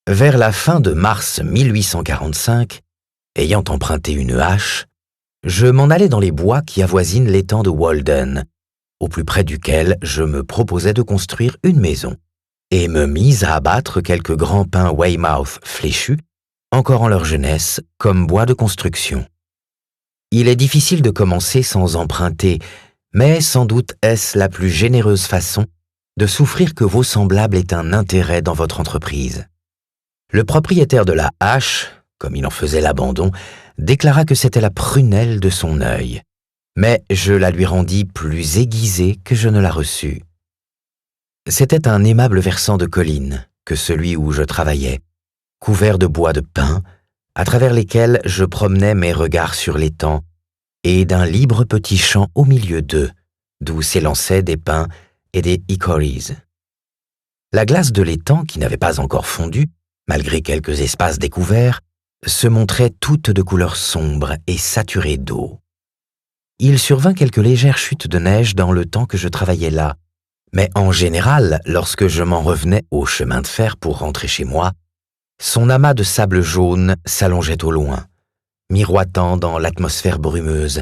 Vers la fin de mars 1845, ayant emprunté une hache, je m'en allais dans les bois qui avoisinent l'étang de Walden, au plus près duquel je me proposais de construire une maison, et me mis à abattre quelques grands pins Weymouth fléchus, encore en leur jeunesse, comme bois de construction. Il est difficile de commencer sans emprunter, mais sans doute est-ce la plus généreuse façon de souffrir que vos semblables aient un intérêt dans votre entreprise. Le propriétaire de la hache, comme il en faisait l'abandon, déclara que c'était la prunelle de son œil, mais je la lui rendis plus aiguisée que je ne la reçus. C'était un aimable versant de colline que celui où je travaillais, couvert de bois de pin, à travers lesquels je promenais mes regards sur l'étang, et d'un libre petit champ au milieu d'eux, d'où s'élançaient des pins et des hickories. La glace de l'étang, qui n'avait pas encore fondu, malgré quelques espaces découverts, se montrait toute de couleur sombre et saturée d'eau. Il survint quelques légères chutes de neige dans le temps que je travaillais là, mais en général, lorsque je m'en revenais au chemin de fer pour rentrer chez moi, son amas de sable jaune s'allongeait au loin, miroitant dans l'atmosphère brumeuse.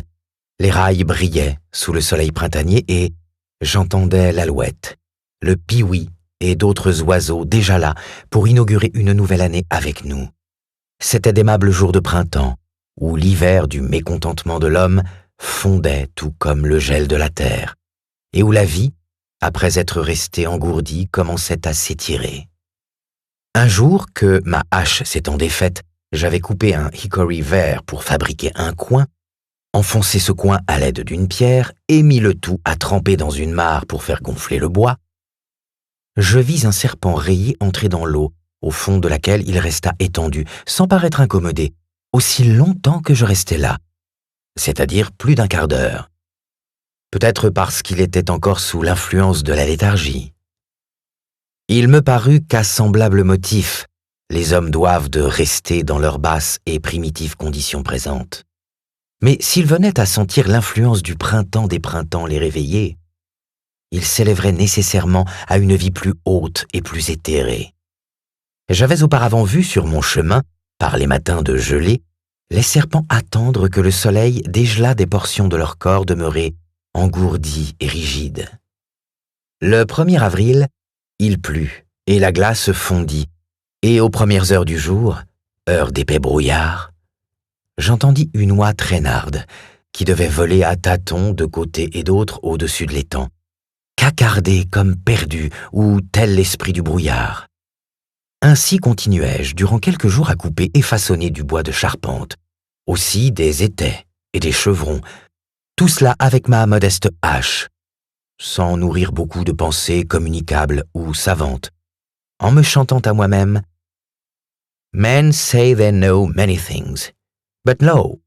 Les rails brillaient sous le soleil printanier et j'entendais l'alouette, le pioui et d'autres oiseaux déjà là pour inaugurer une nouvelle année avec nous. C'étaient d'aimables jours de printemps, où l'hiver du mécontentement de l'homme fondait tout comme le gel de la terre, et où la vie, après être restée engourdie, commençait à s'étirer. Un jour que, ma hache s'étant défaite, j'avais coupé un hickory vert pour fabriquer un coin, enfoncé ce coin à l'aide d'une pierre et mis le tout à tremper dans une mare pour faire gonfler le bois, je vis un serpent rayé entrer dans l'eau, au fond de laquelle il resta étendu, sans paraître incommodé, aussi longtemps que je restais là, c'est-à-dire plus d'un quart d'heure. Peut-être parce qu'il était encore sous l'influence de la léthargie. Il me parut qu'à semblable motif, les hommes doivent de rester dans leurs basses et primitives conditions présentes. Mais s'ils venaient à sentir l'influence du printemps des printemps les réveiller, ils s'élèveraient nécessairement à une vie plus haute et plus éthérée. J'avais auparavant vu sur mon chemin, par les matins de gelée, les serpents attendre que le soleil dégelât des portions de leur corps demeurées engourdies et rigides. Le 1er avril, il plut et la glace fondit, et aux premières heures du jour, heure d'épais brouillard, j'entendis une oie traînarde qui devait voler à tâtons de côté et d'autre au-dessus de l'étang, cacarder comme perdu ou tel l'esprit du brouillard. Ainsi continuai-je durant quelques jours à couper et façonner du bois de charpente, aussi des étais et des chevrons, tout cela avec ma modeste hache, sans nourrir beaucoup de pensées communicables ou savantes, en me chantant à moi-même « Men say they know many things, but lo,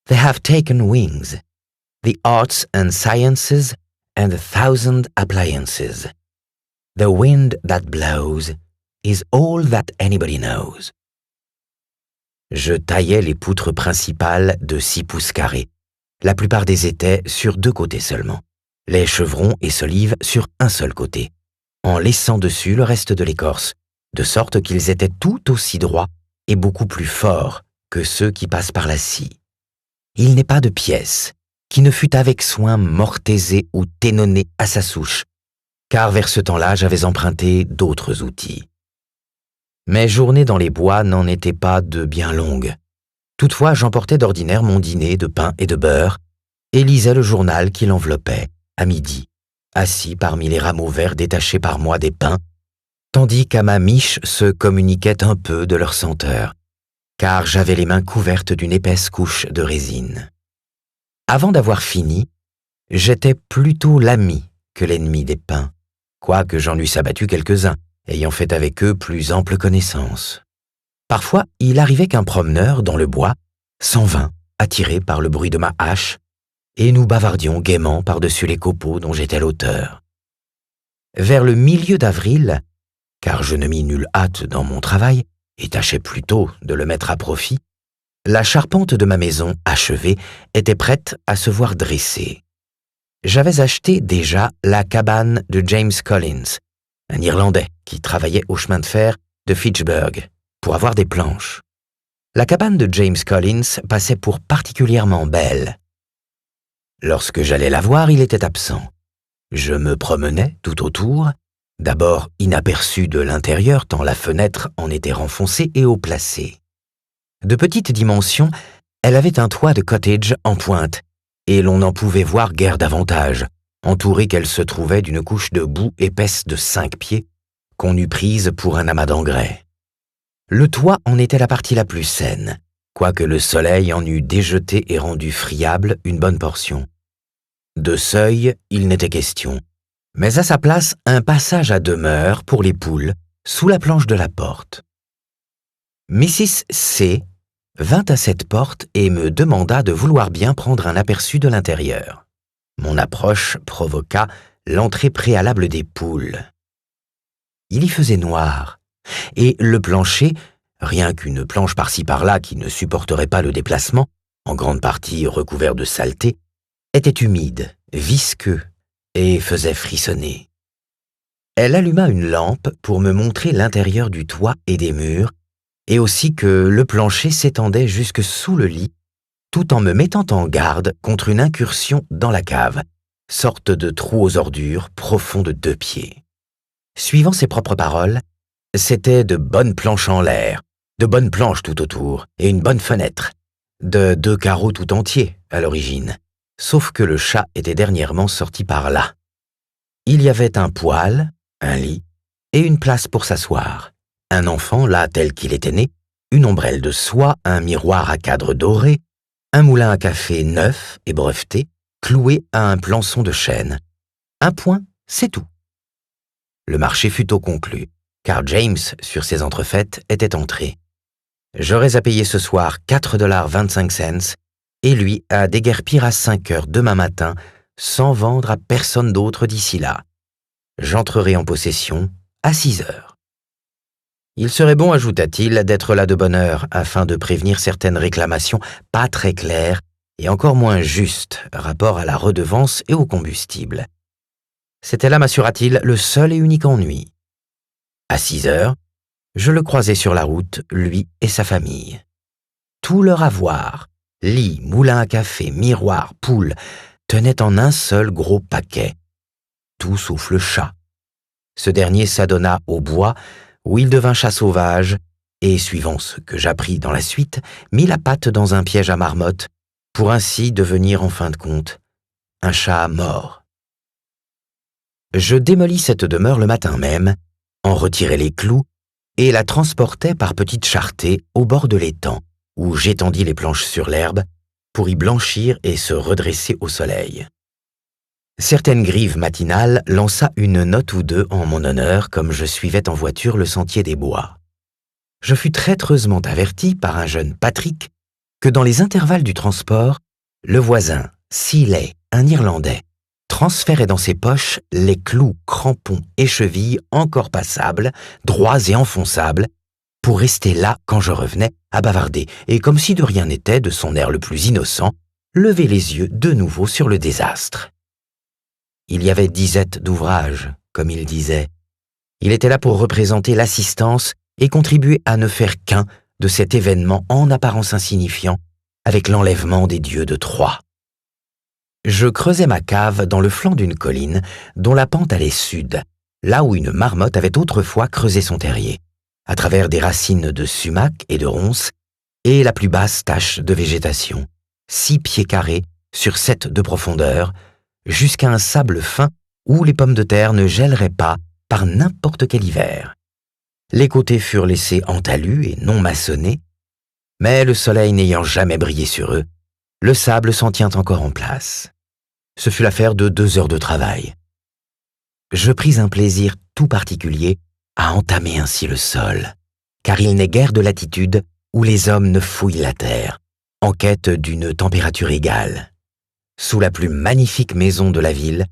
they have taken wings, the arts and sciences and a thousand appliances. The wind that blows is all that anybody knows. » Je taillais les poutres principales de 6 pouces carrés, la plupart des étais sur 2 côtés seulement, les chevrons et solives sur un seul côté, en laissant dessus le reste de l'écorce, de sorte qu'ils étaient tout aussi droits et beaucoup plus forts que ceux qui passent par la scie. Il n'est pas de pièce qui ne fût avec soin mortaisée ou ténonnée à sa souche, car vers ce temps-là j'avais emprunté d'autres outils. Mes journées dans les bois n'en étaient pas de bien longues. Toutefois, j'emportais d'ordinaire mon dîner de pain et de beurre et lisais le journal qui l'enveloppait, à midi, assis parmi les rameaux verts détachés par moi des pins, tandis qu'à ma miche se communiquait un peu de leur senteur, car j'avais les mains couvertes d'une épaisse couche de résine. Avant d'avoir fini, j'étais plutôt l'ami que l'ennemi des pins, quoique j'en eusse abattu quelques-uns, ayant fait avec eux plus ample connaissance. Parfois, il arrivait qu'un promeneur dans le bois s'en vint, attiré par le bruit de ma hache, et nous bavardions gaiement par-dessus les copeaux dont j'étais l'auteur. Vers le milieu d'avril, car je ne mis nulle hâte dans mon travail, et tâchais plutôt de le mettre à profit, la charpente de ma maison, achevée, était prête à se voir dressée. J'avais acheté déjà la cabane de James Collins, un Irlandais qui travaillait au chemin de fer de Fitchburg pour avoir des planches. La cabane de James Collins passait pour particulièrement belle. Lorsque j'allais la voir, il était absent. Je me promenais tout autour, d'abord inaperçu de l'intérieur tant la fenêtre en était renfoncée et haut placée. De petite dimension, elle avait un toit de cottage en pointe, et l'on n'en pouvait voir guère davantage, entourée qu'elle se trouvait d'une couche de boue épaisse de 5 pieds, qu'on eût prise pour un amas d'engrais. Le toit en était la partie la plus saine, quoique le soleil en eût déjeté et rendu friable une bonne portion. De seuil, il n'était question, mais à sa place, un passage à demeure pour les poules, sous la planche de la porte. Mrs. C. vint à cette porte et me demanda de vouloir bien prendre un aperçu de l'intérieur. Mon approche provoqua l'entrée préalable des poules. Il y faisait noir, et le plancher, rien qu'une planche par-ci par-là qui ne supporterait pas le déplacement, en grande partie recouvert de saleté, était humide, visqueux, et faisait frissonner. Elle alluma une lampe pour me montrer l'intérieur du toit et des murs, et aussi que le plancher s'étendait jusque sous le lit, tout en me mettant en garde contre une incursion dans la cave, sorte de trou aux ordures profond de 2 pieds. Suivant ses propres paroles, c'était de bonnes planches en l'air, de bonnes planches tout autour, et une bonne fenêtre, de 2 carreaux tout entiers à l'origine, sauf que le chat était dernièrement sorti par là. Il y avait un poêle, un lit, et une place pour s'asseoir. Un enfant, là tel qu'il était né, une ombrelle de soie, un miroir à cadre doré, un moulin à café neuf et breveté, cloué à un plançon de chêne. Un point, c'est tout. Le marché fut tôt conclu, car James, sur ses entrefaites, était entré. J'aurais à payer ce soir 4,25 $ et lui à déguerpir à 5 heures demain matin, sans vendre à personne d'autre d'ici là. J'entrerai en possession à 6 heures. Il serait bon, ajouta-t-il, d'être là de bonne heure afin de prévenir certaines réclamations pas très claires et encore moins justes rapport à la redevance et au combustible. C'était là, m'assura-t-il, le seul et unique ennui. À 6 heures, je le croisai sur la route, lui et sa famille. Tout leur avoir, lit, moulin à café, miroir, poule, tenait en un seul gros paquet. Tout sauf le chat. Ce dernier s'adonna au bois, où il devint chat sauvage, et, suivant ce que j'appris dans la suite, mit la patte dans un piège à marmotte, pour ainsi devenir, en fin de compte, un chat mort. Je démolis cette demeure le matin même, en retirai les clous, et la transportai par petites charretées au bord de l'étang, où j'étendis les planches sur l'herbe, pour y blanchir et se redresser au soleil. Certaine grive matinale lança une note ou deux en mon honneur comme je suivais en voiture le sentier des bois. Je fus traîtreusement averti par un jeune Patrick que dans les intervalles du transport, le voisin, Seeley, un Irlandais, transférait dans ses poches les clous, crampons et chevilles encore passables, droits et enfonçables, pour rester là quand je revenais à bavarder et, comme si de rien n'était, de son air le plus innocent, lever les yeux de nouveau sur le désastre. Il y avait disette d'ouvrage, comme il disait. Il était là pour représenter l'assistance et contribuer à ne faire qu'un de cet événement en apparence insignifiant avec l'enlèvement des dieux de Troie. Je creusais ma cave dans le flanc d'une colline dont la pente allait sud, là où une marmotte avait autrefois creusé son terrier, à travers des racines de sumac et de ronces et la plus basse tache de végétation, 6 pieds carrés sur 7 de profondeur, jusqu'à un sable fin où les pommes de terre ne gèleraient pas par n'importe quel hiver. Les côtés furent laissés en talus et non maçonnés, mais le soleil n'ayant jamais brillé sur eux, le sable s'en tient encore en place. Ce fut l'affaire de 2 heures de travail. Je pris un plaisir tout particulier à entamer ainsi le sol, car il n'est guère de latitude où les hommes ne fouillent la terre, en quête d'une température égale. Sous la plus magnifique maison de la ville,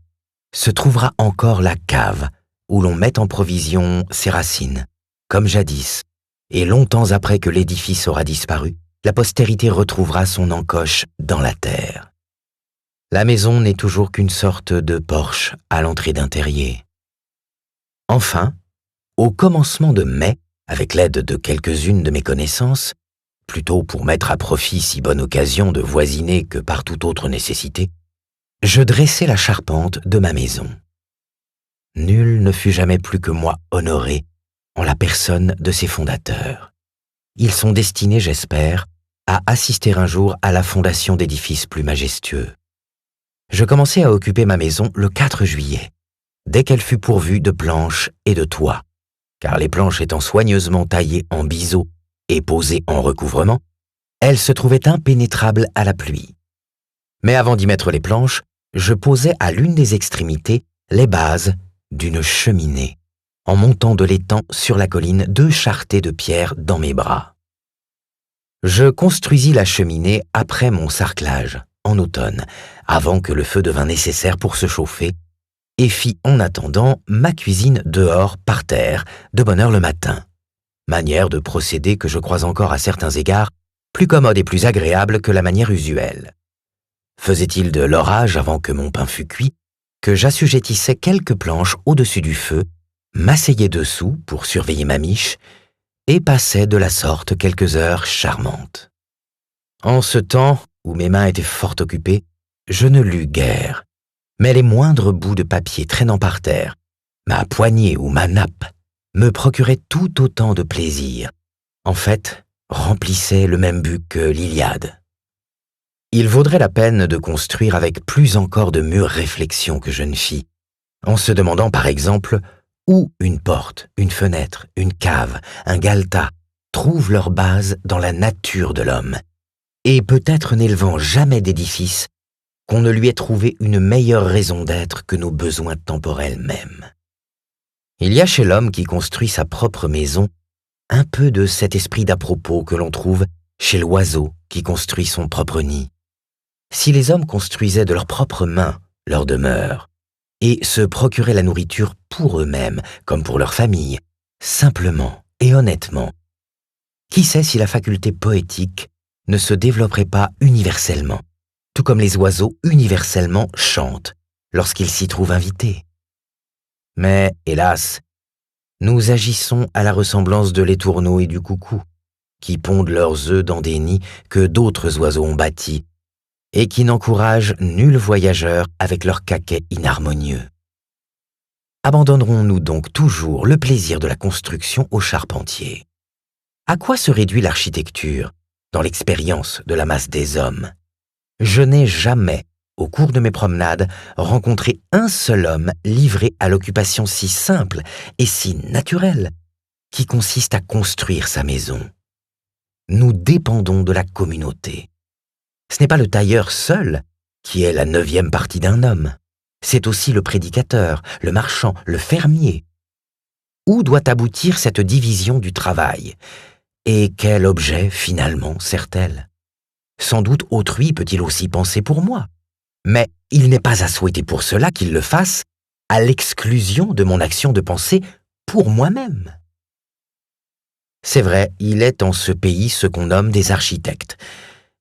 se trouvera encore la cave où l'on met en provision ses racines, comme jadis, et longtemps après que l'édifice aura disparu, la postérité retrouvera son encoche dans la terre. La maison n'est toujours qu'une sorte de porche à l'entrée d'un terrier. Enfin, au commencement de mai, avec l'aide de quelques-unes de mes connaissances, plutôt pour mettre à profit si bonne occasion de voisiner que par toute autre nécessité, je dressai la charpente de ma maison. Nul ne fut jamais plus que moi honoré en la personne de ses fondateurs. Ils sont destinés, j'espère, à assister un jour à la fondation d'édifices plus majestueux. Je commençai à occuper ma maison le 4 juillet, dès qu'elle fut pourvue de planches et de toits, car les planches étant soigneusement taillées en biseau et posées en recouvrement, elles se trouvaient impénétrables à la pluie. Mais avant d'y mettre les planches, je posai à l'une des extrémités les bases d'une cheminée, en montant de l'étang sur la colline 2 charretées de pierre dans mes bras. Je construisis la cheminée après mon sarclage, en automne, avant que le feu devînt nécessaire pour se chauffer, et fis en attendant ma cuisine dehors par terre, de bonne heure le matin. Manière de procéder que je crois encore à certains égards plus commode et plus agréable que la manière usuelle. Faisait-il de l'orage avant que mon pain fût cuit, que j'assujettissais quelques planches au-dessus du feu, m'asseyais dessous pour surveiller ma miche, et passais de la sorte quelques heures charmantes. En ce temps où mes mains étaient fort occupées, je ne lus guère, mais les moindres bouts de papier traînant par terre, ma poignée ou ma nappe, me procuraient tout autant de plaisir, en fait, remplissaient le même but que l'Iliade. Il vaudrait la peine de construire avec plus encore de mûres réflexions que je ne fis, en se demandant par exemple où une porte, une fenêtre, une cave, un galetas trouvent leur base dans la nature de l'homme, et peut-être n'élevant jamais d'édifice qu'on ne lui ait trouvé une meilleure raison d'être que nos besoins temporels mêmes. Il y a chez l'homme qui construit sa propre maison un peu de cet esprit d'à-propos que l'on trouve chez l'oiseau qui construit son propre nid. Si les hommes construisaient de leurs propres mains leur demeure et se procuraient la nourriture pour eux-mêmes comme pour leur famille, simplement et honnêtement, qui sait si la faculté poétique ne se développerait pas universellement, tout comme les oiseaux universellement chantent lorsqu'ils s'y trouvent invités. Mais, hélas, nous agissons à la ressemblance de l'étourneau et du coucou, qui pondent leurs œufs dans des nids que d'autres oiseaux ont bâtis, et qui n'encouragent nul voyageur avec leur caquet inharmonieux. Abandonnerons-nous donc toujours le plaisir de la construction aux charpentiers? À quoi se réduit l'architecture dans l'expérience de la masse des hommes? Je n'ai jamais, au cours de mes promenades, rencontré un seul homme livré à l'occupation si simple et si naturelle qui consiste à construire sa maison. Nous dépendons de la communauté. Ce n'est pas le tailleur seul qui est la 9e partie d'un homme. C'est aussi le prédicateur, le marchand, le fermier. Où doit aboutir cette division du travail? Et quel objet, finalement, sert-elle? Sans doute autrui peut-il aussi penser pour moi. Mais il n'est pas à souhaiter pour cela qu'il le fasse à l'exclusion de mon action de penser pour moi-même. C'est vrai, il est en ce pays ce qu'on nomme des architectes,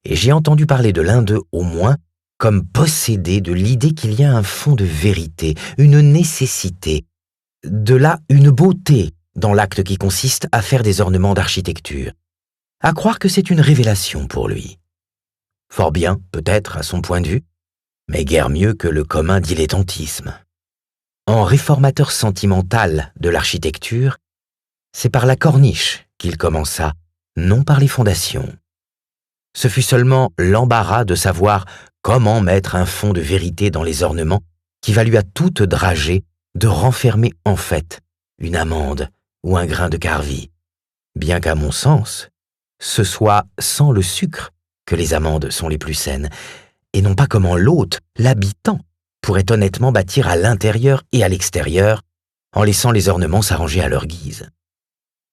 et j'ai entendu parler de l'un d'eux au moins comme possédé de l'idée qu'il y a un fond de vérité, une nécessité, de là une beauté dans l'acte qui consiste à faire des ornements d'architecture, à croire que c'est une révélation pour lui. Fort bien, peut-être, à son point de vue, mais guère mieux que le commun dilettantisme. En réformateur sentimental de l'architecture, c'est par la corniche qu'il commença, non par les fondations. Ce fut seulement l'embarras de savoir comment mettre un fond de vérité dans les ornements qui valut à toute dragée de renfermer en fait une amande ou un grain de carvi, bien qu'à mon sens, ce soit sans le sucre que les amandes sont les plus saines, et non pas comment l'hôte, l'habitant, pourrait honnêtement bâtir à l'intérieur et à l'extérieur en laissant les ornements s'arranger à leur guise.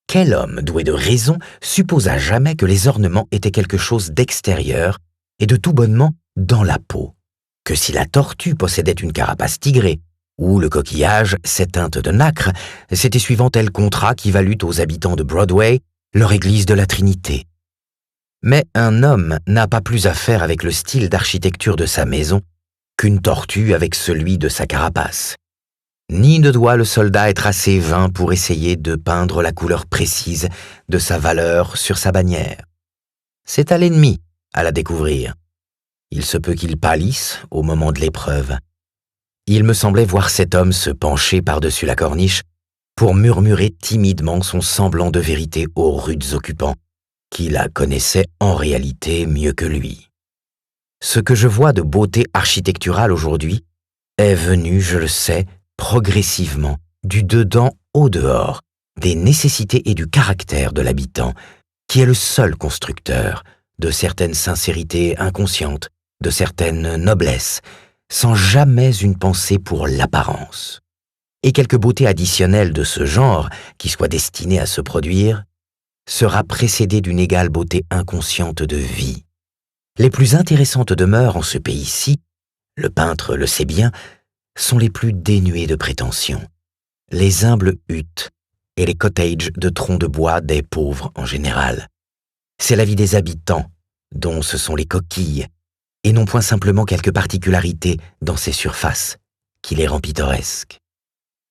Quel homme doué de raison supposa jamais que les ornements étaient quelque chose d'extérieur et de tout bonnement dans la peau, que si la tortue possédait une carapace tigrée ou le coquillage ses teintes de nacre, c'était suivant tel contrat qui valut aux habitants de Broadway leur église de la Trinité. Mais un homme n'a pas plus à faire avec le style d'architecture de sa maison qu'une tortue avec celui de sa carapace. Ni ne doit le soldat être assez vain pour essayer de peindre la couleur précise de sa valeur sur sa bannière. C'est à l'ennemi à la découvrir. Il se peut qu'il pâlisse au moment de l'épreuve. Il me semblait voir cet homme se pencher par-dessus la corniche pour murmurer timidement son semblant de vérité aux rudes occupants, qui la connaissaient en réalité mieux que lui. Ce que je vois de beauté architecturale aujourd'hui est venu, je le sais, progressivement, du dedans au dehors, des nécessités et du caractère de l'habitant, qui est le seul constructeur de certaines sincérités inconscientes, de certaines noblesses, sans jamais une pensée pour l'apparence. Et quelque beauté additionnelle de ce genre, qui soit destinée à se produire, sera précédée d'une égale beauté inconsciente de vie. Les plus intéressantes demeures en ce pays-ci, le peintre le sait bien, sont les plus dénuées de prétention. Les humbles huttes et les cottages de troncs de bois des pauvres en général. C'est la vie des habitants, dont ce sont les coquilles, et non point simplement quelques particularités dans ces surfaces, qui les rend pittoresques.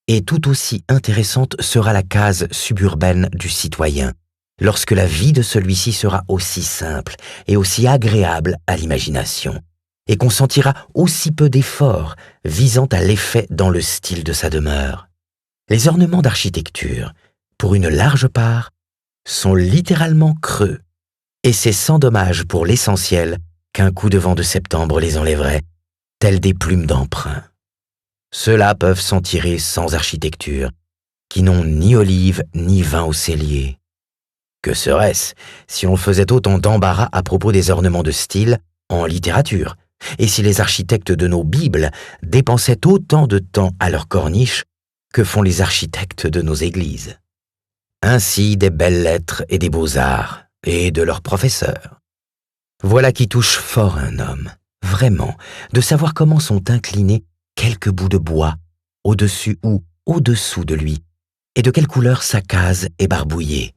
Et tout aussi intéressante sera la case suburbaine du citoyen, lorsque la vie de celui-ci sera aussi simple et aussi agréable à l'imagination, et qu'on sentira aussi peu d'efforts visant à l'effet dans le style de sa demeure. Les ornements d'architecture, pour une large part, sont littéralement creux, et c'est sans dommage pour l'essentiel qu'un coup de vent de septembre les enlèverait, tels des plumes d'emprunt. Ceux-là peuvent s'en tirer sans architecture, qui n'ont ni olive ni vin au cellier. Que serait-ce si on faisait autant d'embarras à propos des ornements de style en littérature, et si les architectes de nos Bibles dépensaient autant de temps à leur corniche que font les architectes de nos églises? Ainsi des belles lettres et des beaux-arts, et de leurs professeurs. Voilà qui touche fort un homme, vraiment, de savoir comment sont inclinés quelques bouts de bois, au-dessus ou au-dessous de lui, et de quelle couleur sa case est barbouillée.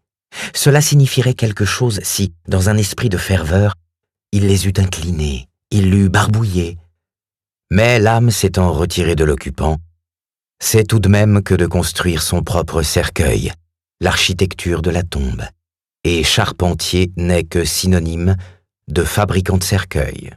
Cela signifierait quelque chose si, dans un esprit de ferveur, il les eût inclinés, il l'eût barbouillé. Mais l'âme s'étant retirée de l'occupant, c'est tout de même que de construire son propre cercueil, l'architecture de la tombe, et charpentier n'est que synonyme de fabricant de cercueil.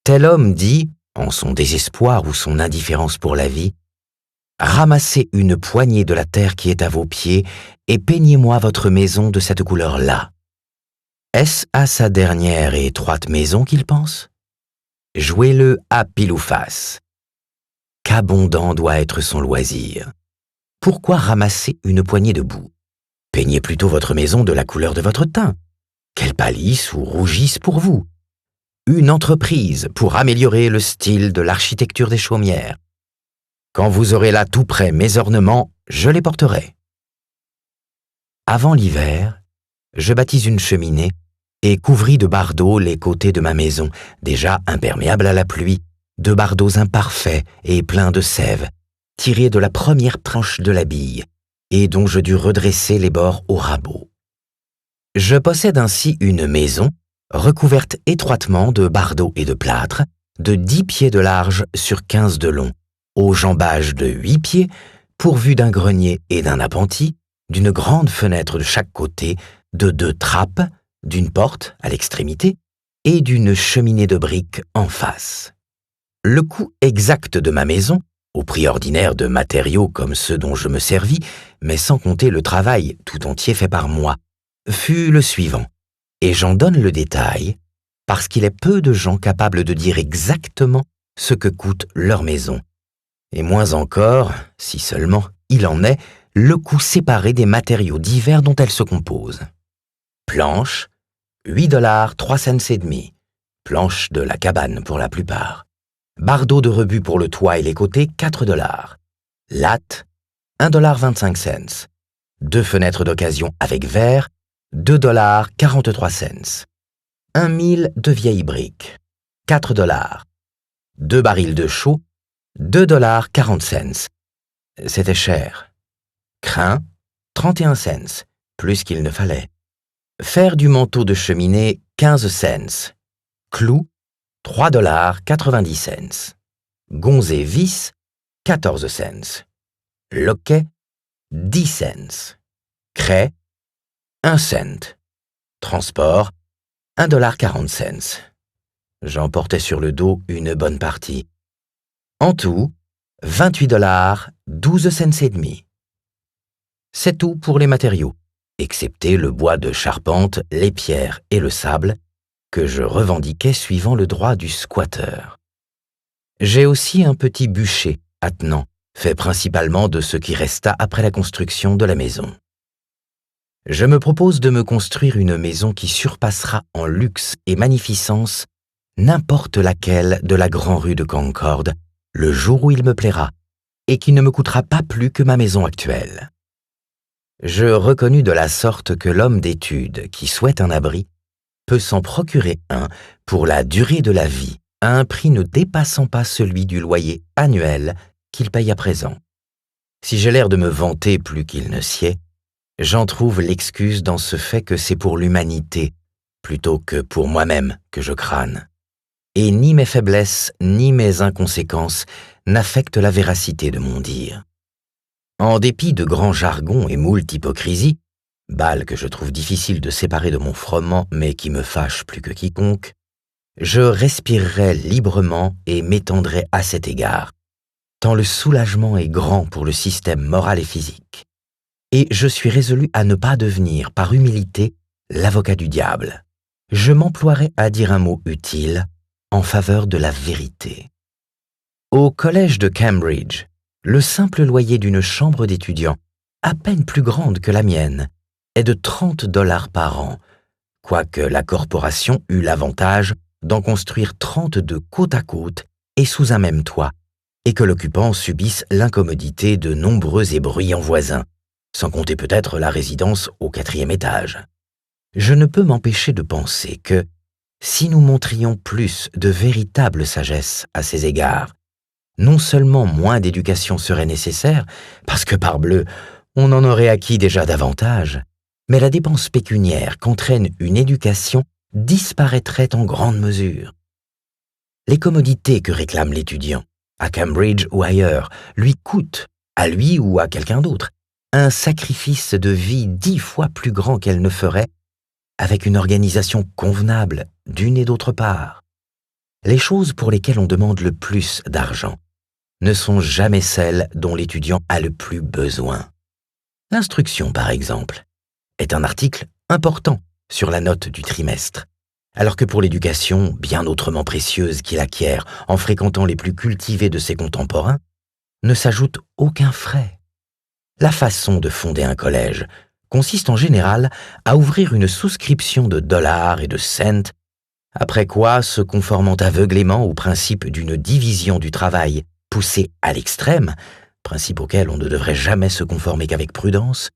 Tel homme dit, en son désespoir ou son indifférence pour la vie, « Ramassez une poignée de la terre qui est à vos pieds et peignez-moi votre maison de cette couleur-là. » Est-ce à sa dernière et étroite maison qu'il pense? Jouez-le à pile ou face. Qu'abondant doit être son loisir. Pourquoi ramasser une poignée de boue? Peignez plutôt votre maison de la couleur de votre teint, qu'elle pâlisse ou rougisse pour vous. Une entreprise pour améliorer le style de l'architecture des chaumières. Quand vous aurez là tout près mes ornements, je les porterai. Avant l'hiver, je bâtis une cheminée et couvris de bardeaux les côtés de ma maison, déjà imperméables à la pluie, de bardeaux imparfaits et pleins de sève, tirés de la première tranche de la bille, et dont je dus redresser les bords au rabot. Je possède ainsi une maison recouverte étroitement de bardeaux et de plâtre, de 10 pieds de large sur 15 de long, au jambage de 8 pieds, pourvu d'un grenier et d'un appentis, d'une grande fenêtre de chaque côté, de 2 trappes, d'une porte à l'extrémité et d'une cheminée de briques en face. Le coût exact de ma maison, au prix ordinaire de matériaux comme ceux dont je me servis, mais sans compter le travail tout entier fait par moi, fut le suivant, et j'en donne le détail, parce qu'il est peu de gens capables de dire exactement ce que coûte leur maison, et moins encore, si seulement il en est, le coût séparé des matériaux divers dont elle se compose. Planche, $8, 3 cents et demi, planche de la cabane pour la plupart. Bardeaux de rebut pour le toit et les côtés, $4. Latte, $1,25. 2 fenêtres d'occasion avec verre, $2,43. 1 000 de vieilles briques, $4. 2 barils de chaux, $2,40. C'était cher. Crin, 31 cents, plus qu'il ne fallait. Fer du manteau de cheminée, 15 cents. Clous, $3,90. Gonds et vis, 14 cents. Loquet, 10 cents. Craie, 1 cent. Transport, $1,40. J'emportais sur le dos une bonne partie. En tout, $28, 12 cents et demi. C'est tout pour les matériaux, excepté le bois de charpente, les pierres et le sable, que je revendiquais suivant le droit du squatteur. J'ai aussi un petit bûcher attenant, fait principalement de ce qui resta après la construction de la maison. Je me propose de me construire une maison qui surpassera en luxe et magnificence n'importe laquelle de la grande rue de Concorde, le jour où il me plaira, et qui ne me coûtera pas plus que ma maison actuelle. Je reconnus de la sorte que l'homme d'étude qui souhaite un abri peut s'en procurer un pour la durée de la vie à un prix ne dépassant pas celui du loyer annuel qu'il paye à présent. Si j'ai l'air de me vanter plus qu'il ne sied, j'en trouve l'excuse dans ce fait que c'est pour l'humanité, plutôt que pour moi-même, que je crâne. Et ni mes faiblesses, ni mes inconséquences n'affectent la véracité de mon dire. En dépit de grands jargons et moult hypocrisies, balles que je trouve difficile de séparer de mon froment mais qui me fâchent plus que quiconque, je respirerai librement et m'étendrai à cet égard, tant le soulagement est grand pour le système moral et physique. Et je suis résolu à ne pas devenir, par humilité, l'avocat du diable. Je m'emploierai à dire un mot utile en faveur de la vérité. Au collège de Cambridge, le simple loyer d'une chambre d'étudiant, à peine plus grande que la mienne, est de $30 par an, quoique la corporation eut l'avantage d'en construire 32 côte à côte et sous un même toit, et que l'occupant subisse l'incommodité de nombreux et bruyants voisins, sans compter peut-être la résidence au 4e étage. Je ne peux m'empêcher de penser que, si nous montrions plus de véritable sagesse à ces égards, non seulement moins d'éducation serait nécessaire, parce que parbleu, on en aurait acquis déjà davantage, mais la dépense pécuniaire qu'entraîne une éducation disparaîtrait en grande mesure. Les commodités que réclame l'étudiant, à Cambridge ou ailleurs, lui coûtent, à lui ou à quelqu'un d'autre, un sacrifice de vie 10 fois plus grand qu'elle ne ferait avec une organisation convenable d'une et d'autre part. Les choses pour lesquelles on demande le plus d'argent ne sont jamais celles dont l'étudiant a le plus besoin. L'instruction, par exemple, est un article important sur la note du trimestre, alors que pour l'éducation, bien autrement précieuse qu'il acquiert en fréquentant les plus cultivés de ses contemporains, ne s'ajoute aucun frais. La façon de fonder un collège consiste en général à ouvrir une souscription de dollars et de cents, après quoi, se conformant aveuglément au principe d'une division du travail poussée à l'extrême, principe auquel on ne devrait jamais se conformer qu'avec prudence,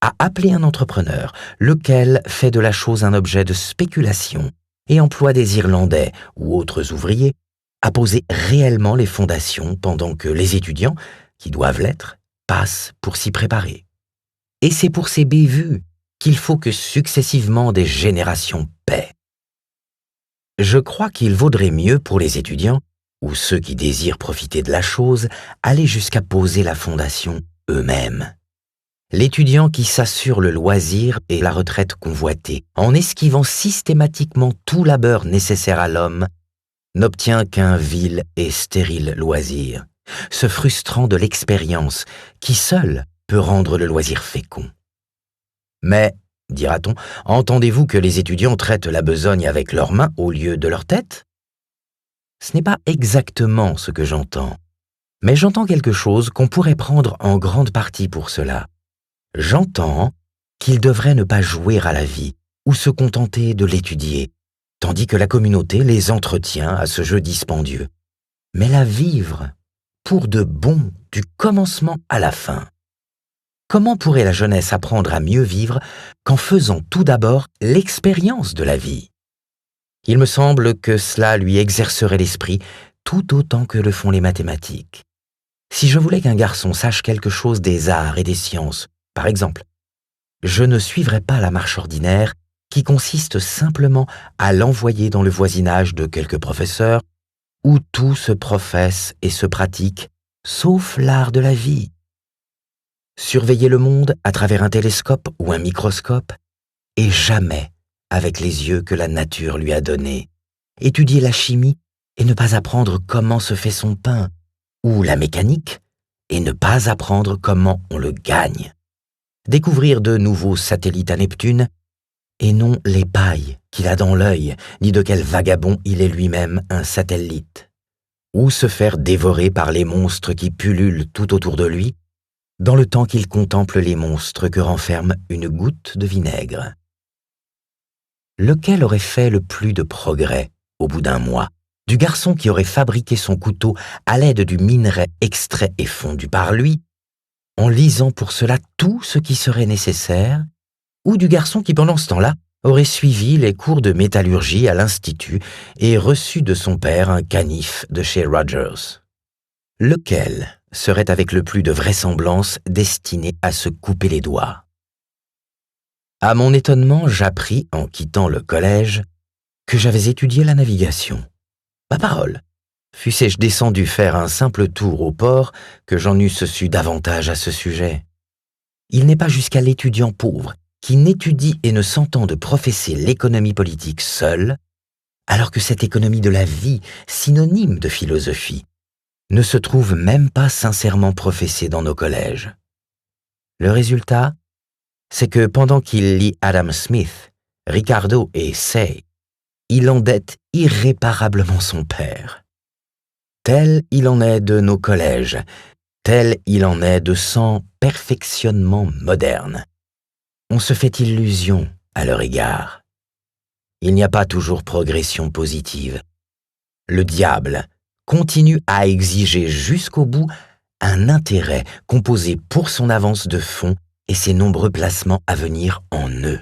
à appeler un entrepreneur, lequel fait de la chose un objet de spéculation et emploie des Irlandais ou autres ouvriers à poser réellement les fondations pendant que les étudiants, qui doivent l'être, passent pour s'y préparer. Et c'est pour ces bévues qu'il faut que successivement des générations paient. Je crois qu'il vaudrait mieux pour les étudiants, ou ceux qui désirent profiter de la chose, aller jusqu'à poser la fondation eux-mêmes. L'étudiant qui s'assure le loisir et la retraite convoitée, en esquivant systématiquement tout labeur nécessaire à l'homme, n'obtient qu'un vil et stérile loisir, se frustrant de l'expérience qui seule peut rendre le loisir fécond. Mais, dira-t-on, entendez-vous que les étudiants traitent la besogne avec leurs mains au lieu de leur tête? Ce n'est pas exactement ce que j'entends, mais j'entends quelque chose qu'on pourrait prendre en grande partie pour cela. J'entends qu'ils devraient ne pas jouer à la vie ou se contenter de l'étudier, tandis que la communauté les entretient à ce jeu dispendieux, mais la vivre pour de bon du commencement à la fin. Comment pourrait la jeunesse apprendre à mieux vivre qu'en faisant tout d'abord l'expérience de la vie? Il me semble que cela lui exercerait l'esprit tout autant que le font les mathématiques. Si je voulais qu'un garçon sache quelque chose des arts et des sciences, par exemple, je ne suivrais pas la marche ordinaire qui consiste simplement à l'envoyer dans le voisinage de quelques professeurs où tout se professe et se pratique sauf l'art de la vie. Surveiller le monde à travers un télescope ou un microscope, et jamais avec les yeux que la nature lui a donnés. Étudier la chimie et ne pas apprendre comment se fait son pain, ou la mécanique et ne pas apprendre comment on le gagne. Découvrir de nouveaux satellites à Neptune, et non les pailles qu'il a dans l'œil, ni de quel vagabond il est lui-même un satellite. Ou se faire dévorer par les monstres qui pullulent tout autour de lui, dans le temps qu'il contemple les monstres que renferme une goutte de vinaigre. Lequel aurait fait le plus de progrès au bout d'un mois, du garçon qui aurait fabriqué son couteau à l'aide du minerai extrait et fondu par lui, en lisant pour cela tout ce qui serait nécessaire, ou du garçon qui pendant ce temps-là aurait suivi les cours de métallurgie à l'Institut et reçu de son père un canif de chez Rogers. Lequel serait avec le plus de vraisemblance destiné à se couper les doigts? À mon étonnement, j'appris, en quittant le collège, que j'avais étudié la navigation. Ma parole, fussé-je descendu faire un simple tour au port, que j'en eusse su davantage à ce sujet. Il n'est pas jusqu'à l'étudiant pauvre qui n'étudie et ne s'entend de professer l'économie politique seule, alors que cette économie de la vie, synonyme de philosophie, ne se trouve même pas sincèrement professée dans nos collèges. Le résultat, c'est que pendant qu'il lit Adam Smith, Ricardo et Say, il endette irréparablement son père. Tel il en est de nos collèges, tel il en est de 100 perfectionnements modernes. On se fait illusion à leur égard. Il n'y a pas toujours progression positive. Le diable continue à exiger jusqu'au bout un intérêt composé pour son avance de fonds et ses nombreux placements à venir en eux.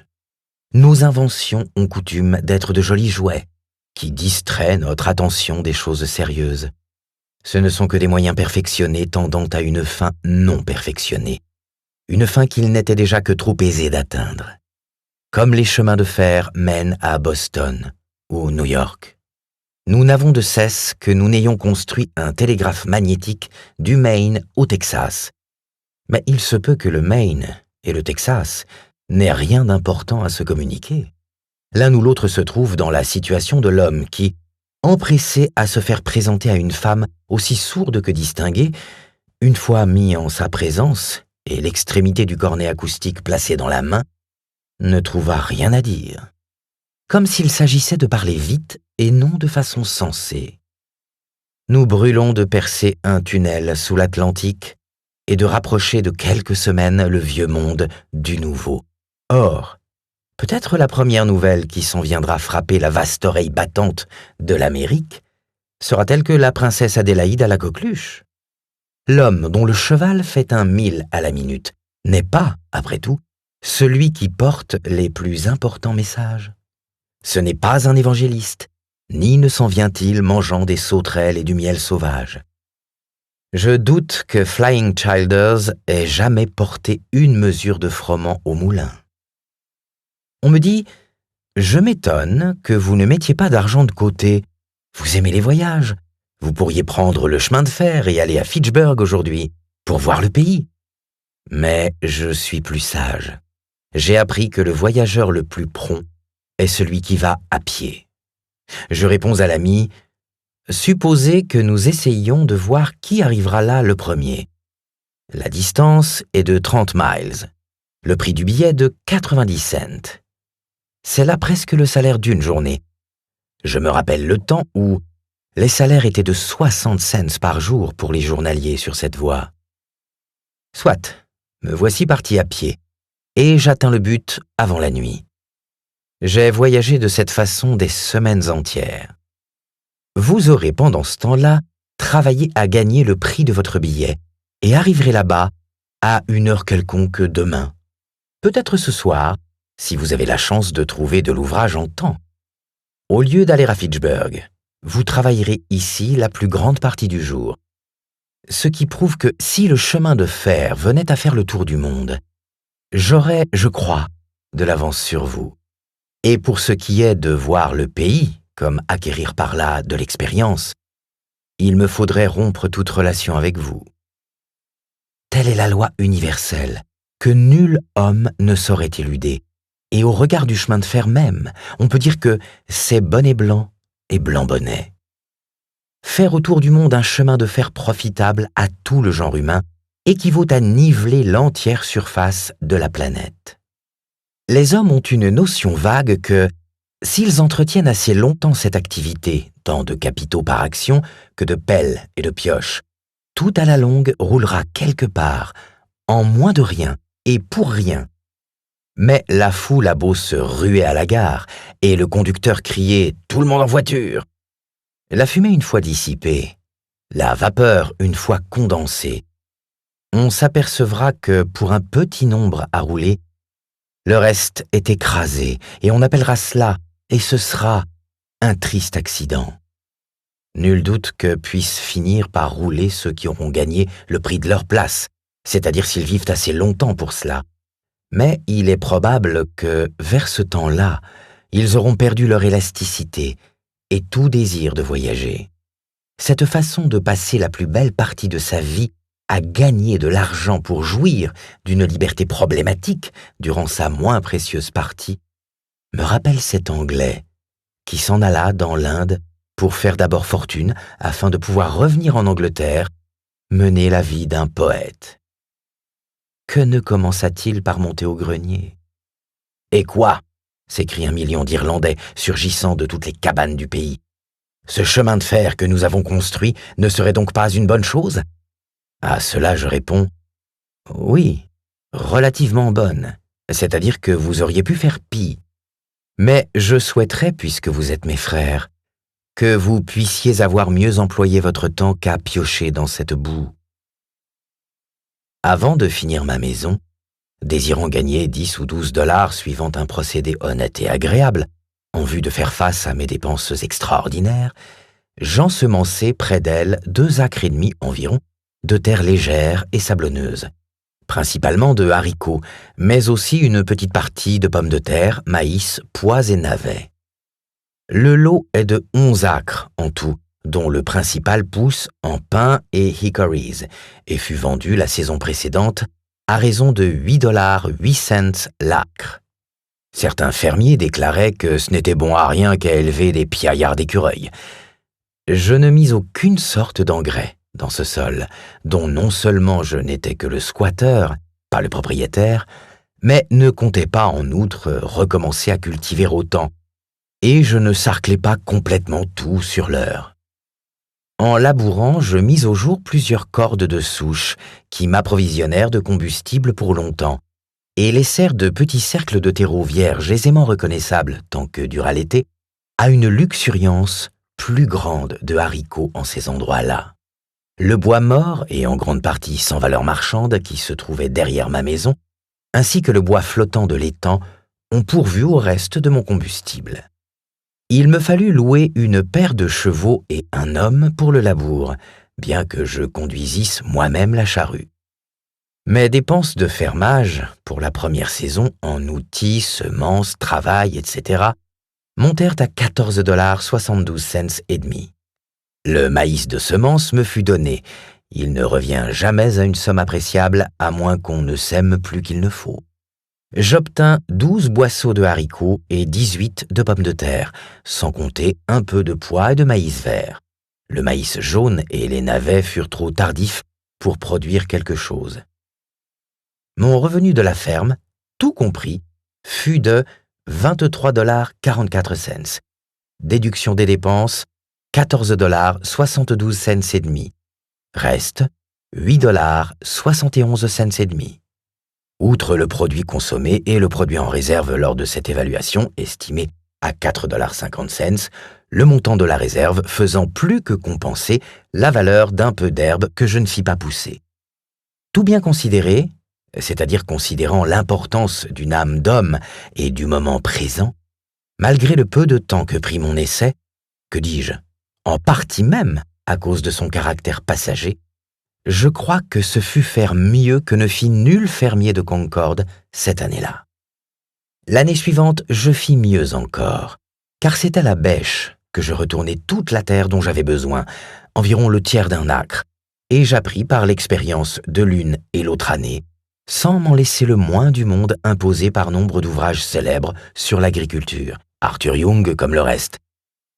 Nos inventions ont coutume d'être de jolis jouets qui distraient notre attention des choses sérieuses. Ce ne sont que des moyens perfectionnés tendant à une fin non perfectionnée, une fin qu'il n'était déjà que trop aisé d'atteindre, comme les chemins de fer mènent à Boston ou New York. Nous n'avons de cesse que nous n'ayons construit un télégraphe magnétique du Maine au Texas. Mais il se peut que le Maine et le Texas n'aient rien d'important à se communiquer. L'un ou l'autre se trouve dans la situation de l'homme qui, empressé à se faire présenter à une femme aussi sourde que distinguée, une fois mis en sa présence et l'extrémité du cornet acoustique placée dans la main, ne trouva rien à dire. Comme s'il s'agissait de parler vite et non de façon sensée. Nous brûlons de percer un tunnel sous l'Atlantique et de rapprocher de quelques semaines le vieux monde du nouveau. Or, peut-être la première nouvelle qui s'en viendra frapper la vaste oreille battante de l'Amérique sera telle que la princesse Adélaïde à la coqueluche. L'homme dont le cheval fait 1 mille à la minute n'est pas, après tout, celui qui porte les plus importants messages. Ce n'est pas un évangéliste, ni ne s'en vient-il mangeant des sauterelles et du miel sauvage. Je doute que Flying Childers ait jamais porté une mesure de froment au moulin. On me dit « Je m'étonne que vous ne mettiez pas d'argent de côté. Vous aimez les voyages. Vous pourriez prendre le chemin de fer et aller à Fitchburg aujourd'hui, pour voir le pays. » Mais je suis plus sage. J'ai appris que le voyageur le plus prompt est celui qui va à pied. Je réponds à l'ami « Supposez que nous essayions de voir qui arrivera là le premier. La distance est de 30 miles. Le prix du billet de 90 cents. C'est là presque le salaire d'une journée. Je me rappelle le temps où les salaires étaient de 60 cents par jour pour les journaliers sur cette voie. Soit, me voici parti à pied, et j'atteins le but avant la nuit. J'ai voyagé de cette façon des semaines entières. Vous aurez pendant ce temps-là travaillé à gagner le prix de votre billet et arriverez là-bas à une heure quelconque demain. Peut-être ce soir, si vous avez la chance de trouver de l'ouvrage en temps. Au lieu d'aller à Fitchburg, vous travaillerez ici la plus grande partie du jour. Ce qui prouve que si le chemin de fer venait à faire le tour du monde, j'aurais, je crois, de l'avance sur vous. Et pour ce qui est de voir le pays, comme acquérir par là de l'expérience, il me faudrait rompre toute relation avec vous. telle est la loi universelle, que nul homme ne saurait éluder. Et au regard du chemin de fer même, on peut dire que c'est bonnet blanc et blanc bonnet. Faire autour du monde un chemin de fer profitable à tout le genre humain équivaut à niveler l'entière surface de la planète. Les hommes ont une notion vague que, s'ils entretiennent assez longtemps cette activité, tant de capitaux par action que de pelles et de pioches, tout à la longue roulera quelque part, en moins de rien et pour rien. Mais la foule a beau se ruer à la gare et le conducteur crier « Tout le monde en voiture !» La fumée une fois dissipée, la vapeur une fois condensée, on s'apercevra que pour un petit nombre à rouler, le reste est écrasé et on appellera cela, et ce sera, un triste accident. Nul doute que puissent finir par rouler ceux qui auront gagné le prix de leur place, c'est-à-dire s'ils vivent assez longtemps pour cela. Mais il est probable que, vers ce temps-là, ils auront perdu leur élasticité et tout désir de voyager. Cette façon de passer la plus belle partie de sa vie à gagner de l'argent pour jouir d'une liberté problématique durant sa moins précieuse partie me rappelle cet Anglais qui s'en alla dans l'Inde pour faire d'abord fortune afin de pouvoir revenir en Angleterre, mener la vie d'un poète. Que ne commença-t-il par monter au grenier? « Et quoi ?» s'écrie un million d'Irlandais surgissant de toutes les cabanes du pays. « Ce chemin de fer que nous avons construit ne serait donc pas une bonne chose ?» À cela je réponds « Oui, relativement bonne, c'est-à-dire que vous auriez pu faire pis. Mais je souhaiterais, puisque vous êtes mes frères, que vous puissiez avoir mieux employé votre temps qu'à piocher dans cette boue. » Avant de finir ma maison, désirant gagner 10 ou 12 $ suivant un procédé honnête et agréable, en vue de faire face à mes dépenses extraordinaires, j'ensemençai près d'elle 2,5 acres environ de terre légère et sablonneuse, principalement de haricots, mais aussi une petite partie de pommes de terre, maïs, pois et navets. Le lot est de 11 acres en tout, dont le principal pousse en pins et hickories, et fut vendu la saison précédente à raison de 8,08 $ l'acre. Certains fermiers déclaraient que ce n'était bon à rien qu'à élever des piaillards d'écureuils. Je ne mis aucune sorte d'engrais dans ce sol, dont non seulement je n'étais que le squatteur, pas le propriétaire, mais ne comptais pas en outre recommencer à cultiver autant, et je ne sarclais pas complètement tout sur l'heure. En labourant, je mis au jour plusieurs cordes de souche qui m'approvisionnèrent de combustible pour longtemps, et laissèrent de petits cercles de terreau vierge aisément reconnaissables tant que dura l'été, à une luxuriance plus grande de haricots en ces endroits-là. Le bois mort, et en grande partie sans valeur marchande, qui se trouvait derrière ma maison, ainsi que le bois flottant de l'étang, ont pourvu au reste de mon combustible. Il me fallut louer une paire de chevaux et un homme pour le labour, bien que je conduisisse moi-même la charrue. Mes dépenses de fermage, pour la première saison, en outils, semences, travail, etc., montèrent à 14,72 $ et demi. Le maïs de semence me fut donné. Il ne revient jamais à une somme appréciable, à moins qu'on ne sème plus qu'il ne faut. J'obtins 12 boisseaux de haricots et 18 de pommes de terre, sans compter un peu de pois et de maïs vert. Le maïs jaune et les navets furent trop tardifs pour produire quelque chose. Mon revenu de la ferme, tout compris, fut de 23,44 $. Déduction des dépenses, 14,72 $ et demi. Reste 8,71 $ et demi. Outre le produit consommé et le produit en réserve lors de cette évaluation, estimé à 4,50 $, le montant de la réserve faisant plus que compenser la valeur d'un peu d'herbe que je ne fis pas pousser. Tout bien considéré, c'est-à-dire considérant l'importance d'une âme d'homme et du moment présent, malgré le peu de temps que prit mon essai, que dis-je, en partie même à cause de son caractère passager, je crois que ce fut faire mieux que ne fit nul fermier de Concorde cette année-là. L'année suivante, je fis mieux encore, car c'est à la bêche que je retournai toute la terre dont j'avais besoin, environ le tiers d'un acre, et j'appris par l'expérience de l'une et l'autre année, sans m'en laisser le moins du monde imposer par nombre d'ouvrages célèbres sur l'agriculture, Arthur Young comme le reste,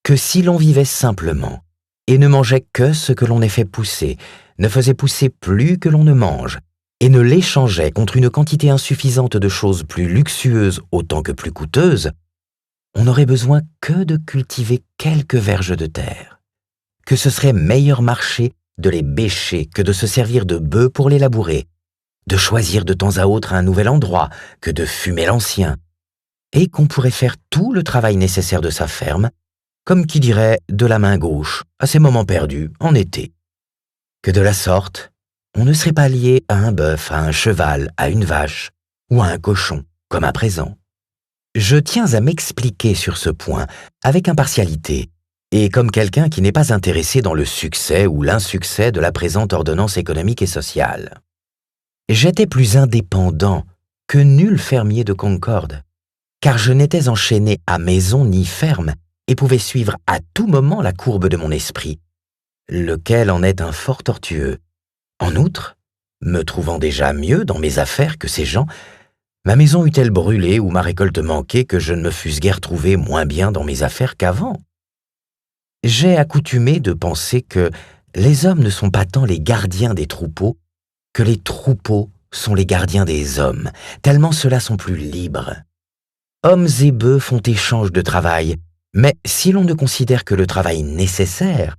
que si l'on vivait simplement et ne mangeait que ce que l'on ait fait pousser, ne faisait pousser plus que l'on ne mange, et ne l'échangeait contre une quantité insuffisante de choses plus luxueuses autant que plus coûteuses, on n'aurait besoin que de cultiver quelques verges de terre, que ce serait meilleur marché de les bêcher que de se servir de bœufs pour les labourer, de choisir de temps à autre un nouvel endroit que de fumer l'ancien, et qu'on pourrait faire tout le travail nécessaire de sa ferme, comme qui dirait de la main gauche, à ses moments perdus, en été. Que de la sorte, on ne serait pas lié à un bœuf, à un cheval, à une vache, ou à un cochon, comme à présent. Je tiens à m'expliquer sur ce point avec impartialité, et comme quelqu'un qui n'est pas intéressé dans le succès ou l'insuccès de la présente ordonnance économique et sociale. J'étais plus indépendant que nul fermier de Concorde, car je n'étais enchaîné à maison ni ferme et pouvais suivre à tout moment la courbe de mon esprit, lequel en est un fort tortueux. En outre, me trouvant déjà mieux dans mes affaires que ces gens, ma maison eût-elle brûlé ou ma récolte manqué que je ne me fusse guère trouvé moins bien dans mes affaires qu'avant? J'ai accoutumé de penser que les hommes ne sont pas tant les gardiens des troupeaux que les troupeaux sont les gardiens des hommes, tellement ceux-là sont plus libres. Hommes et bœufs font échange de travail, mais si l'on ne considère que le travail nécessaire,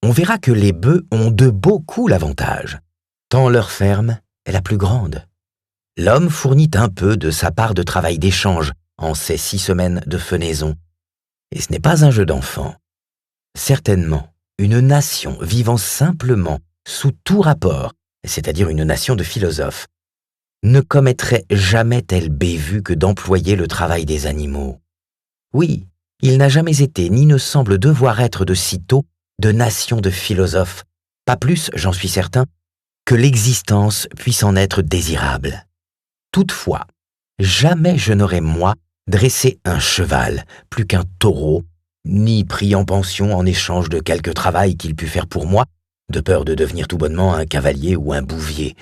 on verra que les bœufs ont de beaucoup l'avantage, tant leur ferme est la plus grande. L'homme fournit un peu de sa part de travail d'échange en ces 6 semaines de fenaison, et ce n'est pas un jeu d'enfant. Certainement, une nation vivant simplement sous tout rapport, c'est-à-dire une nation de philosophes, ne commettrait jamais telle bévue que d'employer le travail des animaux. Oui, il n'a jamais été ni ne semble devoir être de sitôt de nation de philosophes, pas plus, j'en suis certain, que l'existence puisse en être désirable. Toutefois, jamais je n'aurais, moi, dressé un cheval, plus qu'un taureau, ni pris en pension en échange de quelque travail qu'il pût faire pour moi, de peur de devenir tout bonnement un cavalier ou un bouvier.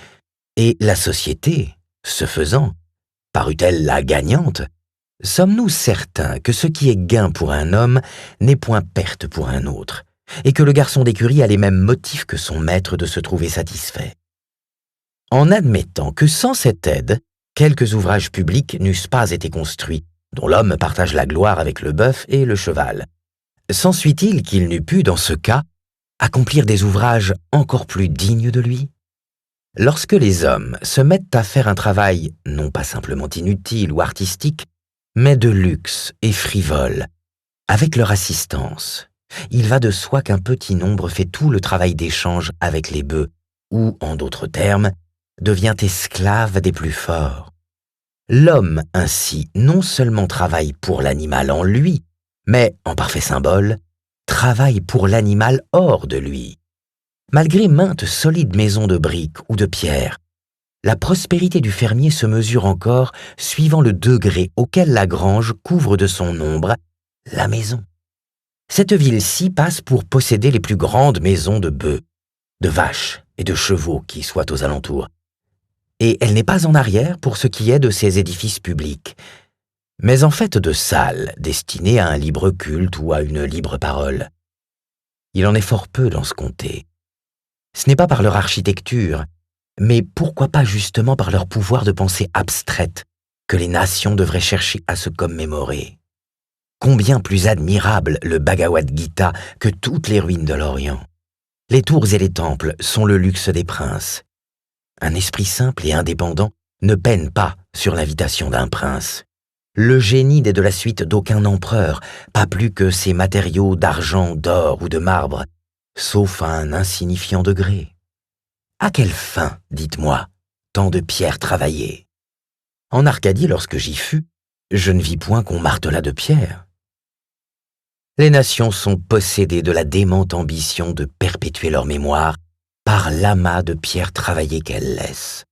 Et la société, ce faisant, parut-elle la gagnante? Sommes-nous certains que ce qui est gain pour un homme n'est point perte pour un autre, et que le garçon d'écurie a les mêmes motifs que son maître de se trouver satisfait? En admettant que sans cette aide, quelques ouvrages publics n'eussent pas été construits, dont l'homme partage la gloire avec le bœuf et le cheval, s'ensuit-il qu'il n'eût pu, dans ce cas, accomplir des ouvrages encore plus dignes de lui? Lorsque les hommes se mettent à faire un travail non pas simplement inutile ou artistique, mais de luxe et frivole, avec leur assistance, il va de soi qu'un petit nombre fait tout le travail d'échange avec les bœufs, ou, en d'autres termes, devient esclave des plus forts. L'homme, ainsi, non seulement travaille pour l'animal en lui, mais, en parfait symbole, travaille pour l'animal hors de lui. Malgré maintes solides maisons de briques ou de pierre, la prospérité du fermier se mesure encore suivant le degré auquel la grange couvre de son ombre la maison. Cette ville-ci passe pour posséder les plus grandes maisons de bœufs, de vaches et de chevaux qui soient aux alentours. Et elle n'est pas en arrière pour ce qui est de ses édifices publics, mais en fait de salles destinées à un libre culte ou à une libre parole. Il en est fort peu dans ce comté. Ce n'est pas par leur architecture, mais pourquoi pas justement par leur pouvoir de pensée abstraite que les nations devraient chercher à se commémorer. Combien plus admirable le Bhagavad Gita que toutes les ruines de l'Orient. Les tours et les temples sont le luxe des princes. Un esprit simple et indépendant ne peine pas sur l'invitation d'un prince. Le génie n'est de la suite d'aucun empereur, pas plus que ses matériaux d'argent, d'or ou de marbre, sauf à un insignifiant degré. À quelle fin, dites-moi, tant de pierres travaillées? En Arcadie, lorsque j'y fus, je ne vis point qu'on martelât de pierre. Les nations sont possédées de la démente ambition de perpétuer leur mémoire par l'amas de pierres travaillées qu'elles laissent.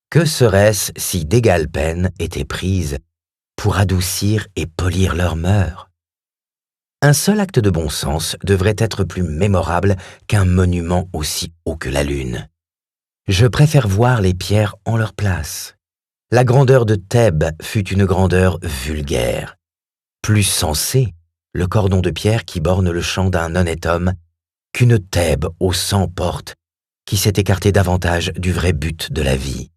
Que serait-ce si d'égale peine étaient prises pour adoucir et polir leurs mœurs? Un seul acte de bon sens devrait être plus mémorable qu'un monument aussi haut que la lune. Je préfère voir les pierres en leur place. La grandeur de Thèbes fut une grandeur vulgaire. Plus sensé, le cordon de pierre qui borne le champ d'un honnête homme, qu'une Thèbes aux 100 portes qui s'est écartée davantage du vrai but de la vie.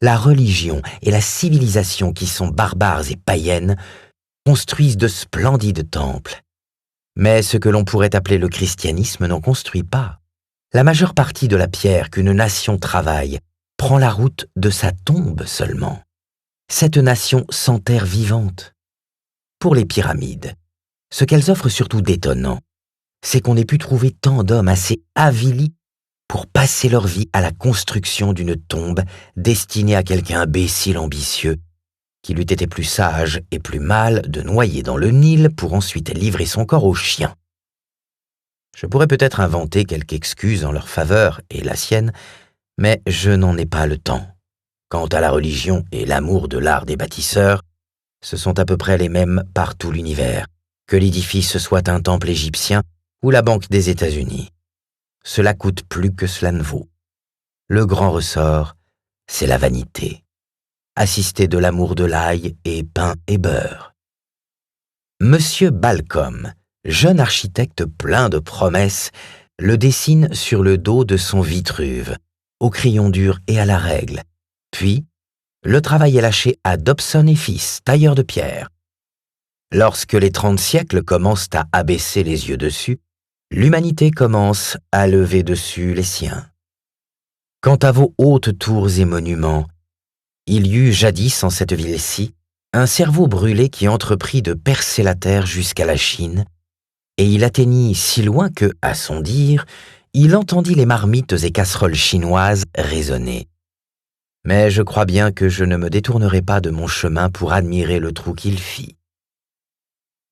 La religion et la civilisation qui sont barbares et païennes construisent de splendides temples. Mais ce que l'on pourrait appeler le christianisme n'en construit pas. La majeure partie de la pierre qu'une nation travaille prend la route de sa tombe seulement. Cette nation s'enterre vivante. Pour les pyramides, ce qu'elles offrent surtout d'étonnant, c'est qu'on ait pu trouver tant d'hommes assez avilis pour passer leur vie à la construction d'une tombe destinée à quelque imbécile ambitieux qu'il eût été plus sage et plus mal de noyer dans le Nil pour ensuite livrer son corps aux chiens. Je pourrais peut-être inventer quelque excuse en leur faveur et la sienne, mais je n'en ai pas le temps. Quant à la religion et l'amour de l'art des bâtisseurs, ce sont à peu près les mêmes par tout l'univers, que l'édifice soit un temple égyptien ou la Banque des États-Unis. Cela coûte plus que cela ne vaut. Le grand ressort, c'est la vanité, assisté de l'amour de l'ail et pain et beurre. Monsieur Balcom, jeune architecte plein de promesses, le dessine sur le dos de son Vitruve, au crayon dur et à la règle. Puis, le travail est lâché à Dobson et Fils, tailleurs de pierre. Lorsque les 30 siècles commencent à abaisser les yeux dessus, l'humanité commence à lever dessus les siens. Quant à vos hautes tours et monuments, il y eut jadis en cette ville-ci un cerveau brûlé qui entreprit de percer la terre jusqu'à la Chine, et il atteignit si loin que, à son dire, il entendit les marmites et casseroles chinoises résonner. Mais je crois bien que je ne me détournerai pas de mon chemin pour admirer le trou qu'il fit.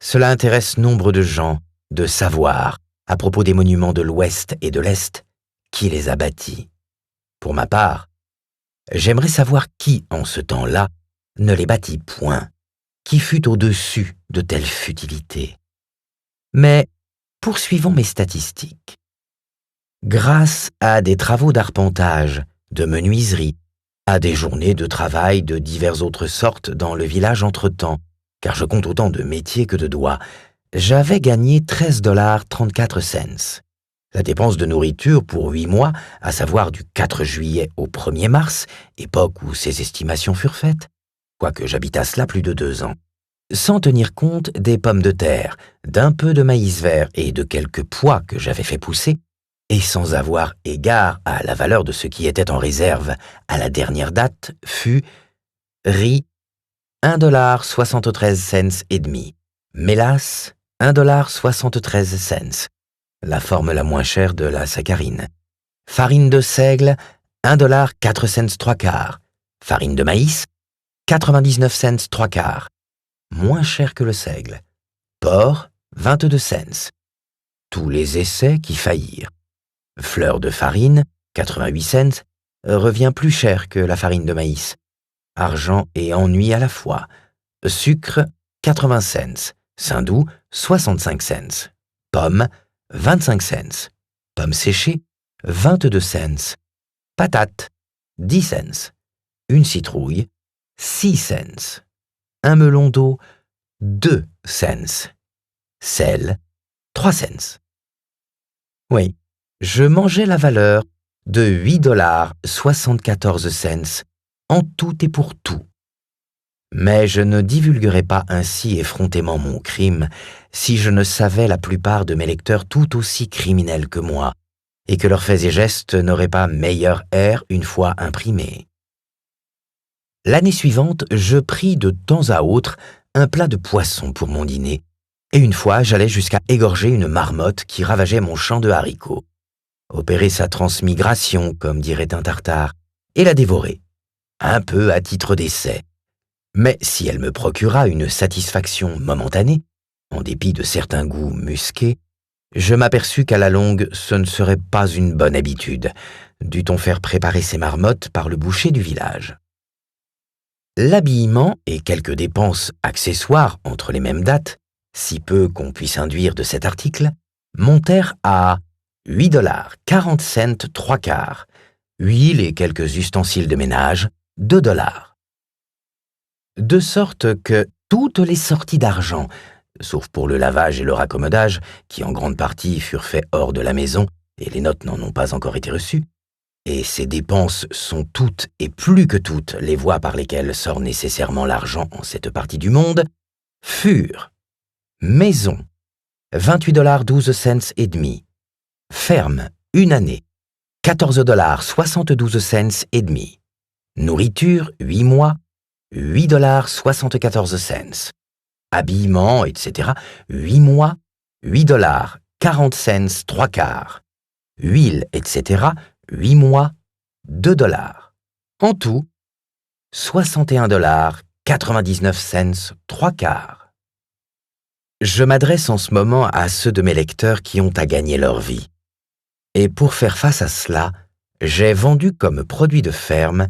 Cela intéresse nombre de gens de savoir, à propos des monuments de l'Ouest et de l'Est, qui les a bâtis. Pour ma part, j'aimerais savoir qui, en ce temps-là, ne les bâtit point, qui fut au-dessus de telles futilités. Mais poursuivons mes statistiques. Grâce à des travaux d'arpentage, de menuiserie, à des journées de travail de diverses autres sortes dans le village entre-temps, car je compte autant de métiers que de doigts, j'avais gagné 13,34 $. La dépense de nourriture pour 8 mois, à savoir du 4 juillet au 1er mars, époque où ces estimations furent faites, quoique j'habitasse là plus de 2 ans, sans tenir compte des pommes de terre, d'un peu de maïs vert et de quelques pois que j'avais fait pousser, et sans avoir égard à la valeur de ce qui était en réserve à la dernière date, fut riz 1,73 $ et demi, mélasse 1,73 $, la forme la moins chère de la saccharine, farine de seigle 1,04 $, farine de maïs 99 cents 3/4, moins cher que le seigle, porc 22 cents, tous les essais qui faillirent. Fleur de farine, 88 cents, revient plus cher que la farine de maïs. Argent et ennui à la fois. Sucre, 80 cents. Saindoux, 65 cents. Pommes, 25 cents. Pommes séchées, 22 cents. Patates, 10 cents. Une citrouille, 6 cents. Un melon d'eau, 2 cents. Sel, 3 cents. Oui, je mangeais la valeur de 8,74 $ en tout et pour tout. Mais je ne divulguerai pas ainsi effrontément mon crime si je ne savais la plupart de mes lecteurs tout aussi criminels que moi, et que leurs faits et gestes n'auraient pas meilleur air une fois imprimés. L'année suivante, je pris de temps à autre un plat de poisson pour mon dîner, et une fois j'allais jusqu'à égorger une marmotte qui ravageait mon champ de haricots, opérer sa transmigration, comme dirait un tartare, et la dévorer, un peu à titre d'essai. Mais si elle me procura une satisfaction momentanée, en dépit de certains goûts musqués, je m'aperçus qu'à la longue ce ne serait pas une bonne habitude, dût-on faire préparer ces marmottes par le boucher du village. L'habillement et quelques dépenses accessoires entre les mêmes dates si peu qu'on puisse induire de cet article, montèrent à 8,40 $ 3/4, huile et quelques ustensiles de ménage, 2 $. De sorte que toutes les sorties d'argent, sauf pour le lavage et le raccommodage, qui en grande partie furent faits hors de la maison, et les notes n'en ont pas encore été reçues, et ces dépenses sont toutes et plus que toutes les voies par lesquelles sort nécessairement l'argent en cette partie du monde, furent maison, 28,12 $ et demi, ferme, une année, 14,72 $ et demi, nourriture, 8 mois, 8,74 $, habillement, etc., 8 mois, 8,40 $ 3/4, huile, etc., 8 mois, 2 $. En tout, 61,99 $ 3/4. Je m'adresse en ce moment à ceux de mes lecteurs qui ont à gagner leur vie. Et pour faire face à cela, j'ai vendu comme produit de ferme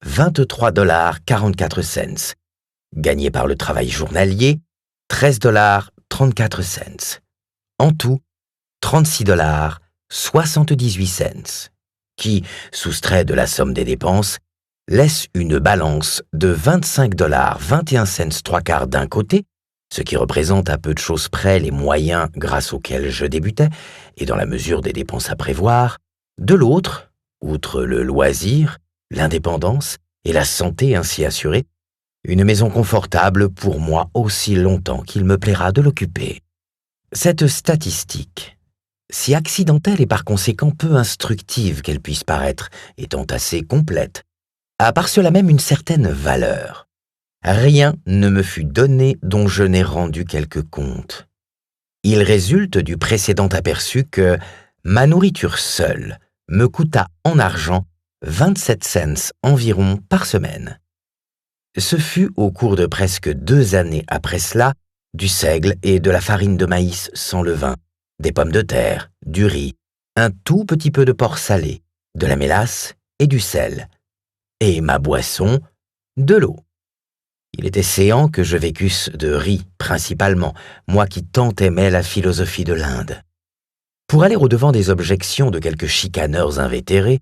23,44 $, gagné par le travail journalier, 13,34 $. En tout, 36,78 $, qui, soustrait de la somme des dépenses, laisse une balance de 25,21 $ 3/4 d'un côté, ce qui représente à peu de choses près les moyens grâce auxquels je débutais, et dans la mesure des dépenses à prévoir, de l'autre, outre le loisir, l'indépendance et la santé ainsi assurée, une maison confortable pour moi aussi longtemps qu'il me plaira de l'occuper. Cette statistique, si accidentelle et par conséquent peu instructive qu'elle puisse paraître, étant assez complète, a par cela même une certaine valeur. Rien ne me fut donné dont je n'ai rendu quelque compte. Il résulte du précédent aperçu que ma nourriture seule me coûta en argent 27 cents environ par semaine. Ce fut au cours de presque 2 années après cela du seigle et de la farine de maïs sans levain, des pommes de terre, du riz, un tout petit peu de porc salé, de la mélasse et du sel, et ma boisson, de l'eau. Il était séant que je vécusse de riz, principalement, moi qui tant aimais la philosophie de l'Inde. Pour aller au-devant des objections de quelques chicaneurs invétérés,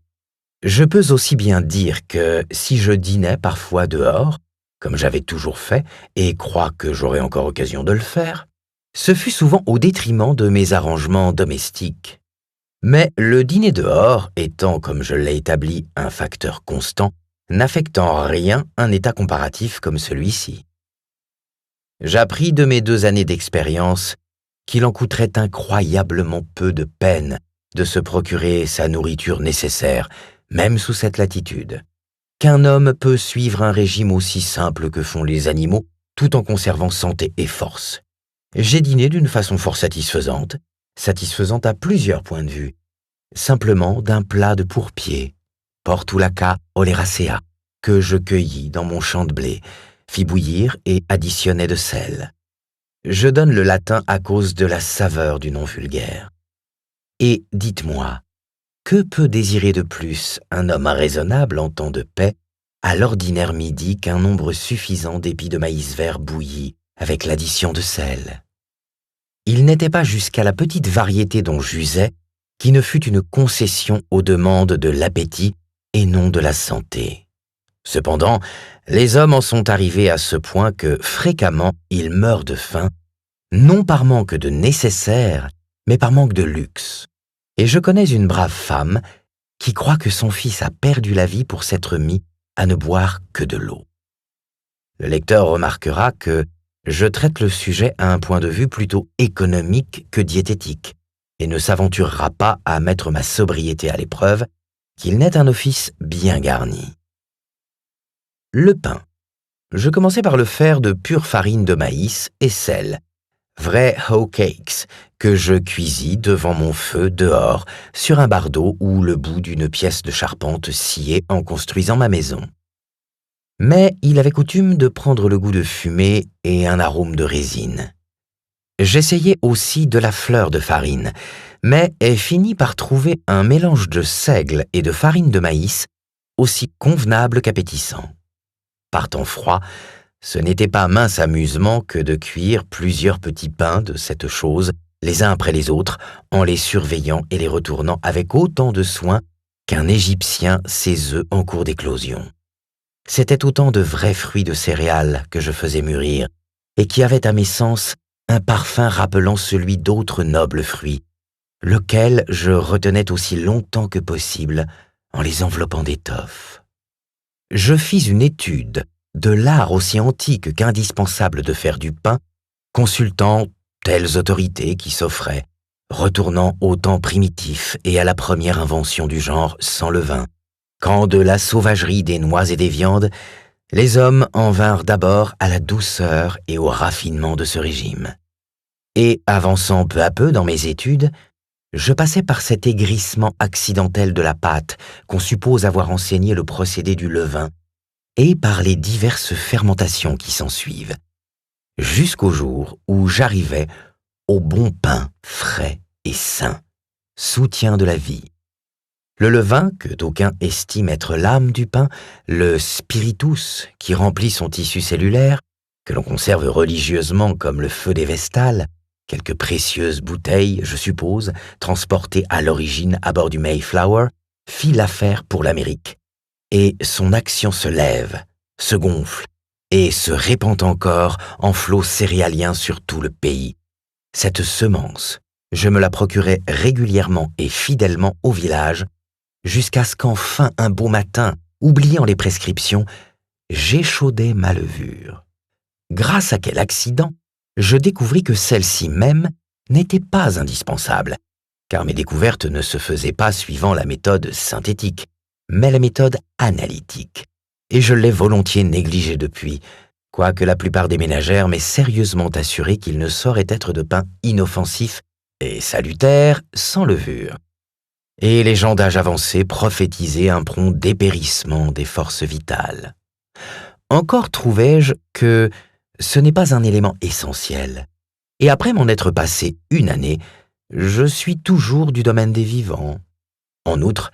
je peux aussi bien dire que si je dînais parfois dehors, comme j'avais toujours fait, et crois que j'aurai encore occasion de le faire, ce fut souvent au détriment de mes arrangements domestiques. Mais le dîner dehors étant, comme je l'ai établi, un facteur constant, n'affectant rien un état comparatif comme celui-ci. J'appris de mes 2 années d'expérience qu'il en coûterait incroyablement peu de peine de se procurer sa nourriture nécessaire, même sous cette latitude, qu'un homme peut suivre un régime aussi simple que font les animaux, tout en conservant santé et force. J'ai dîné d'une façon fort satisfaisante à plusieurs points de vue, simplement d'un plat de pourpier, Portulaca oleracea, que je cueillis dans mon champ de blé, fis bouillir et additionnai de sel. Je donne le latin à cause de la saveur du nom vulgaire. Et dites-moi, que peut désirer de plus un homme raisonnable en temps de paix à l'ordinaire midi qu'un nombre suffisant d'épis de maïs vert bouillis avec l'addition de sel? Il n'était pas jusqu'à la petite variété dont j'usais qui ne fût une concession aux demandes de l'appétit et non de la santé. Cependant, les hommes en sont arrivés à ce point que fréquemment ils meurent de faim, non par manque de nécessaire, mais par manque de luxe. Et je connais une brave femme qui croit que son fils a perdu la vie pour s'être mis à ne boire que de l'eau. Le lecteur remarquera que je traite le sujet à un point de vue plutôt économique que diététique, et ne s'aventurera pas à mettre ma sobriété à l'épreuve, qu'il n'est un office bien garni. Le pain. Je commençai par le faire de pure farine de maïs et sel, vrais hoe cakes, que je cuisis devant mon feu dehors, sur un bardeau ou le bout d'une pièce de charpente sciée en construisant ma maison. Mais il avait coutume de prendre le goût de fumée et un arôme de résine. J'essayai aussi de la fleur de farine, mais ai fini par trouver un mélange de seigle et de farine de maïs aussi convenable qu'appétissant. Par temps froid, Ce n'était pas mince amusement que de cuire plusieurs petits pains de cette chose, les uns après les autres, en les surveillant et les retournant avec autant de soin qu'un Égyptien ses œufs en cours d'éclosion. C'étaient autant de vrais fruits de céréales que je faisais mûrir, et qui avaient à mes sens un parfum rappelant celui d'autres nobles fruits, lequel je retenais aussi longtemps que possible en les enveloppant d'étoffe. Je fis une étude de l'art aussi antique qu'indispensable de faire du pain, consultant telles autorités qui s'offraient, retournant au temps primitif et à la première invention du genre sans levain, quand de la sauvagerie des noix et des viandes, les hommes en vinrent d'abord à la douceur et au raffinement de ce régime. Et avançant peu à peu dans mes études, je passais par cet aigrissement accidentel de la pâte qu'on suppose avoir enseigné le procédé du levain, et par les diverses fermentations qui s'ensuivent, jusqu'au jour où j'arrivais au bon pain frais et sain, soutien de la vie. Le levain, que d'aucuns estiment être l'âme du pain, le spiritus qui remplit son tissu cellulaire, que l'on conserve religieusement comme le feu des Vestales, quelques précieuses bouteilles, je suppose, transportées à l'origine à bord du Mayflower, fit l'affaire pour l'Amérique. Et son action se lève, se gonfle, et se répand encore en flots céréaliens sur tout le pays. Cette semence, je me la procurais régulièrement et fidèlement au village, jusqu'à ce qu'enfin un beau matin, oubliant les prescriptions, j'échaudai ma levure. Grâce à quel accident, je découvris que celle-ci même n'était pas indispensable, car mes découvertes ne se faisaient pas suivant la méthode synthétique, mais la méthode analytique, et je l'ai volontiers négligée depuis, quoique la plupart des ménagères m'aient sérieusement assuré qu'il ne saurait être de pain inoffensif et salutaire sans levure. Et les gens d'âge avancé prophétisaient un prompt dépérissement des forces vitales. Encore trouvai-je que ce n'est pas un élément essentiel, et après m'en être passé une année, je suis toujours du domaine des vivants. En outre,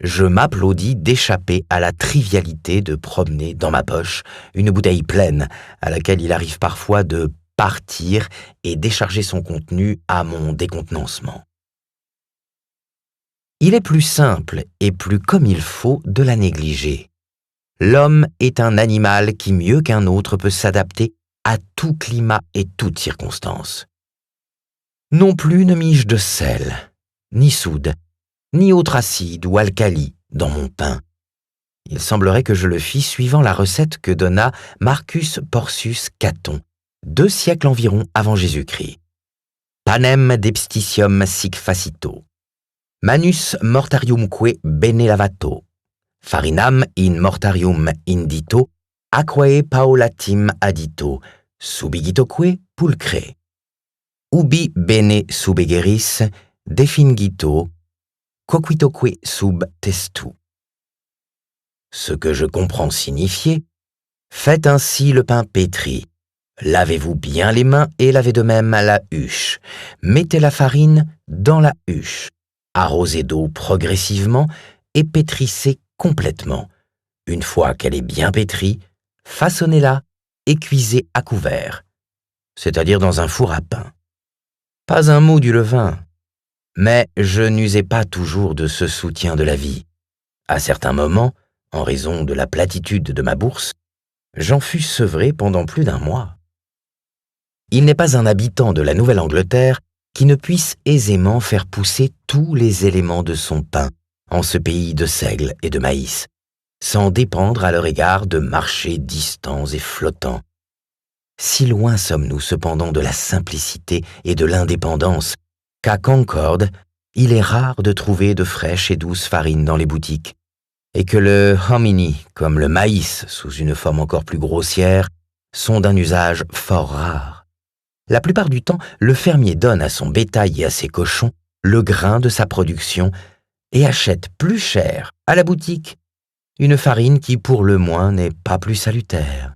je m'applaudis d'échapper à la trivialité de promener dans ma poche une bouteille pleine à laquelle il arrive parfois de partir et décharger son contenu à mon décontenancement. Il est plus simple et plus comme il faut de la négliger. L'homme est un animal qui mieux qu'un autre peut s'adapter à tout climat et toute circonstance. Non plus ne mis-je de sel, ni soude, ni autre acide ou alcali dans mon pain. Il semblerait que je le fis suivant la recette que donna Marcus Porcius Caton, 2 siècles environ avant Jésus-Christ. Panem depsticium sic facito. Manus mortariumque bene lavato. Farinam in mortarium indito, aquae paulatim addito, subigitoque pulcre. Ubi bene subegeris, defingito, coquitoque sub testu. Ce que je comprends signifier, faites ainsi le pain pétri. Lavez-vous bien les mains et lavez de même la huche. Mettez la farine dans la huche. Arrosez d'eau progressivement et pétrissez complètement. Une fois qu'elle est bien pétrie, façonnez-la et cuisez à couvert, c'est-à-dire dans un four à pain. Pas un mot du levain, mais je n'usais pas toujours de ce soutien de la vie. À certains moments, en raison de la platitude de ma bourse, j'en fus sevré pendant plus d'1 mois. Il n'est pas un habitant de la Nouvelle-Angleterre qui ne puisse aisément faire pousser tous les éléments de son pain en ce pays de seigle et de maïs, sans dépendre à leur égard de marchés distants et flottants. Si loin sommes-nous cependant de la simplicité et de l'indépendance qu'à Concord, il est rare de trouver de fraîches et douces farines dans les boutiques, et que le hominy, comme le maïs sous une forme encore plus grossière, sont d'un usage fort rare. La plupart du temps, le fermier donne à son bétail et à ses cochons le grain de sa production et achète plus cher à la boutique une farine qui, pour le moins, n'est pas plus salutaire.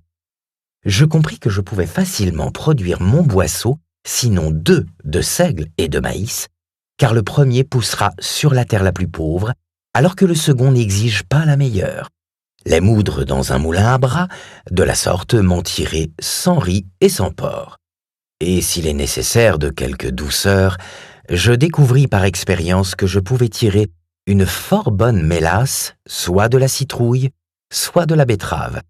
Je compris que je pouvais facilement produire mon boisseau, sinon 2 de seigle et de maïs, car le premier poussera sur la terre la plus pauvre, alors que le second n'exige pas la meilleure. les moudre dans un moulin à bras, de la sorte m'en tirer sans riz et sans porc. Et s'il est nécessaire de quelque douceur, je découvris par expérience que je pouvais tirer une fort bonne mélasse, soit de la citrouille, soit de la betterave.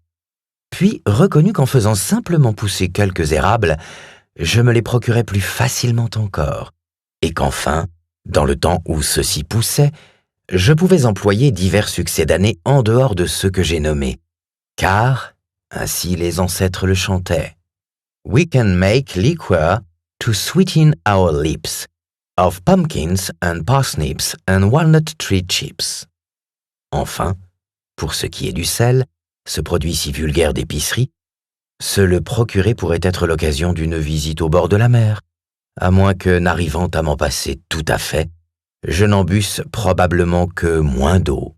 Puis reconnus qu'en faisant simplement pousser quelques érables, je me les procurais plus facilement encore, et qu'enfin, dans le temps où ceux-ci poussaient, je pouvais employer divers succédanés en dehors de ceux que j'ai nommés, car, ainsi les ancêtres le chantaient, We can make liquor to sweeten our lips, of pumpkins and parsnips and walnut tree chips. Enfin, pour ce qui est du sel, ce produit si vulgaire d'épicerie, se le procurer pourrait être l'occasion d'une visite au bord de la mer, à moins que, n'arrivant à m'en passer tout à fait, je n'en busse probablement que moins d'eau.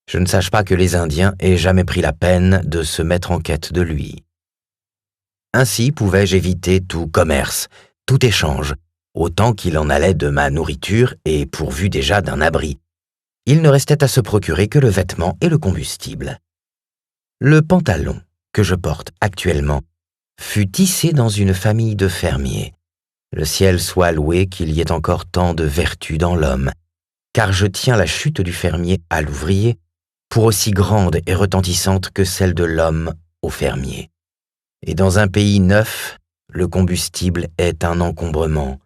Je ne sache pas que les Indiens aient jamais pris la peine de se mettre en quête de lui. Ainsi pouvais-je éviter tout commerce, tout échange, autant qu'il en allait de ma nourriture et pourvu déjà d'un abri. Il ne restait à se procurer que le vêtement et le combustible. Le pantalon que je porte actuellement fut tissé dans une famille de fermiers. Le ciel soit loué qu'il y ait encore tant de vertu dans l'homme, car je tiens la chute du fermier à l'ouvrier pour aussi grande et retentissante que celle de l'homme au fermier. Et dans un pays neuf, le combustible est un encombrement.